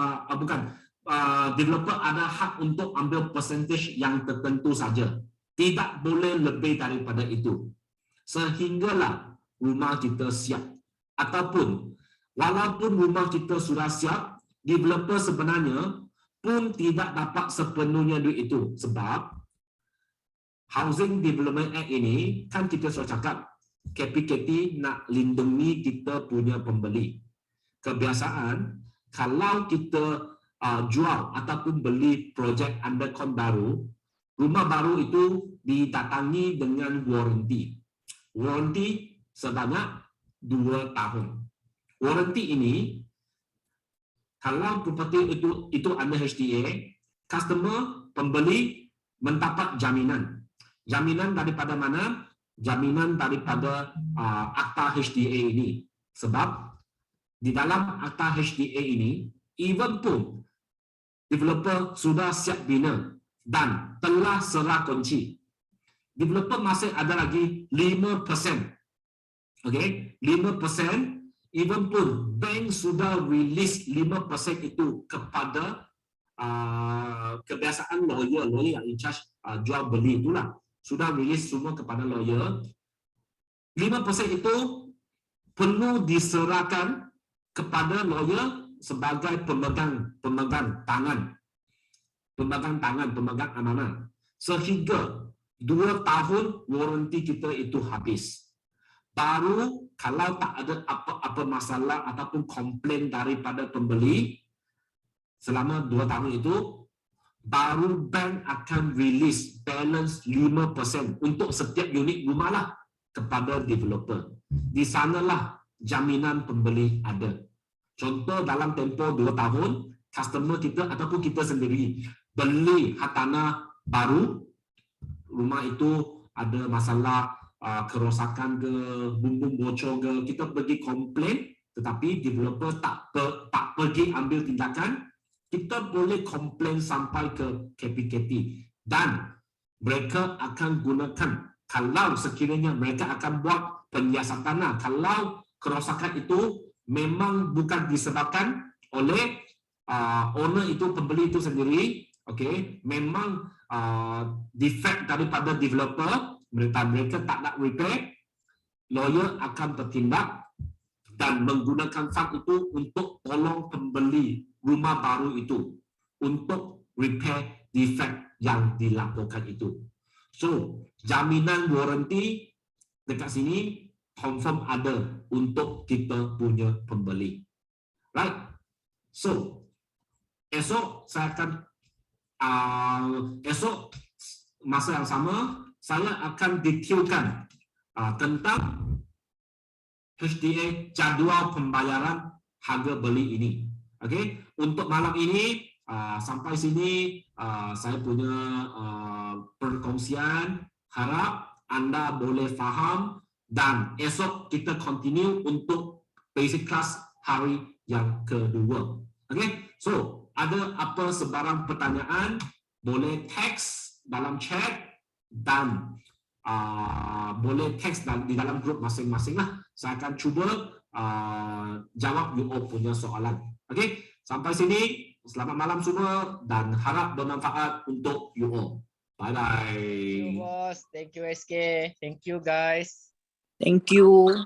developer ada hak untuk ambil percentage yang tertentu saja. Tidak boleh lebih daripada itu. Sehinggalah rumah kita siap. Ataupun walaupun rumah kita sudah siap, developer sebenarnya pun tidak dapat sepenuhnya duit itu. Sebab Housing Development Act ini kan kita sudah cakap KPKT nak lindungi kita punya pembeli. Kebiasaan kalau kita jual ataupun beli projek under kon baru, rumah baru itu didatangi dengan warranty. Warranty sebanyak 2 tahun. Warranty ini, kalau property itu under HDA, customer, pembeli mendapat jaminan. Jaminan daripada mana? Jaminan daripada akta HDA ini. Sebab di dalam akta HDA ini, even pun developer sudah siap bina dan telah serah kunci, developer masih ada lagi 5%. Okay, 5%, even pun bank sudah release 5% itu kepada kebiasaan lawyer yang in charge jual beli itulah. Sudah release semua kepada lawyer. 5% itu perlu diserahkan kepada lawyer sebagai pemegang tangan, pemegang amanah. Sehingga 2 tahun warranty kita itu habis. Baru kalau tak ada apa-apa masalah ataupun komplain daripada pembeli selama 2 tahun itu, baru bank akan release balance 5% untuk setiap unit rumah lah kepada developer. Di sanalah jaminan pembeli ada. Contoh dalam tempoh 2 tahun, customer kita ataupun kita sendiri beli hartanah baru, rumah itu ada masalah kerosakan ke, bumbung bocor ke, kita pergi komplain, tetapi developer tak pergi ambil tindakan, kita boleh komplain sampai ke KPKT dan mereka akan gunakan, kalau sekiranya mereka akan buat penyiasatan tanah, kalau kerosakan itu memang bukan disebabkan oleh owner itu, pembeli itu sendiri, okay, memang defect daripada developer, mereka tak nak repair, lawyer akan bertindak dan menggunakan fund itu untuk tolong pembeli rumah baru itu untuk repair defect yang dilaporkan itu. So, jaminan warranty dekat sini confirm ada untuk kita punya pembeli. Right? So, esok saya akan esok masa yang sama saya akan detailkan tentang HDA jadual pembayaran harga beli ini. Okey, untuk malam ini sampai sini saya punya perkongsian, harap anda boleh faham dan esok kita continue untuk basic class hari yang kedua. Okey, so ada apa sebarang pertanyaan boleh teks dalam chat dan boleh teks di dalam grup masing-masing lah. Saya akan cuba jawab you all punya soalan. Okey, sampai sini selamat malam semua dan harap bermanfaat untuk you all. Bye bye. Thank you, boss. Thank you, SK. Thank you, guys. Thank you.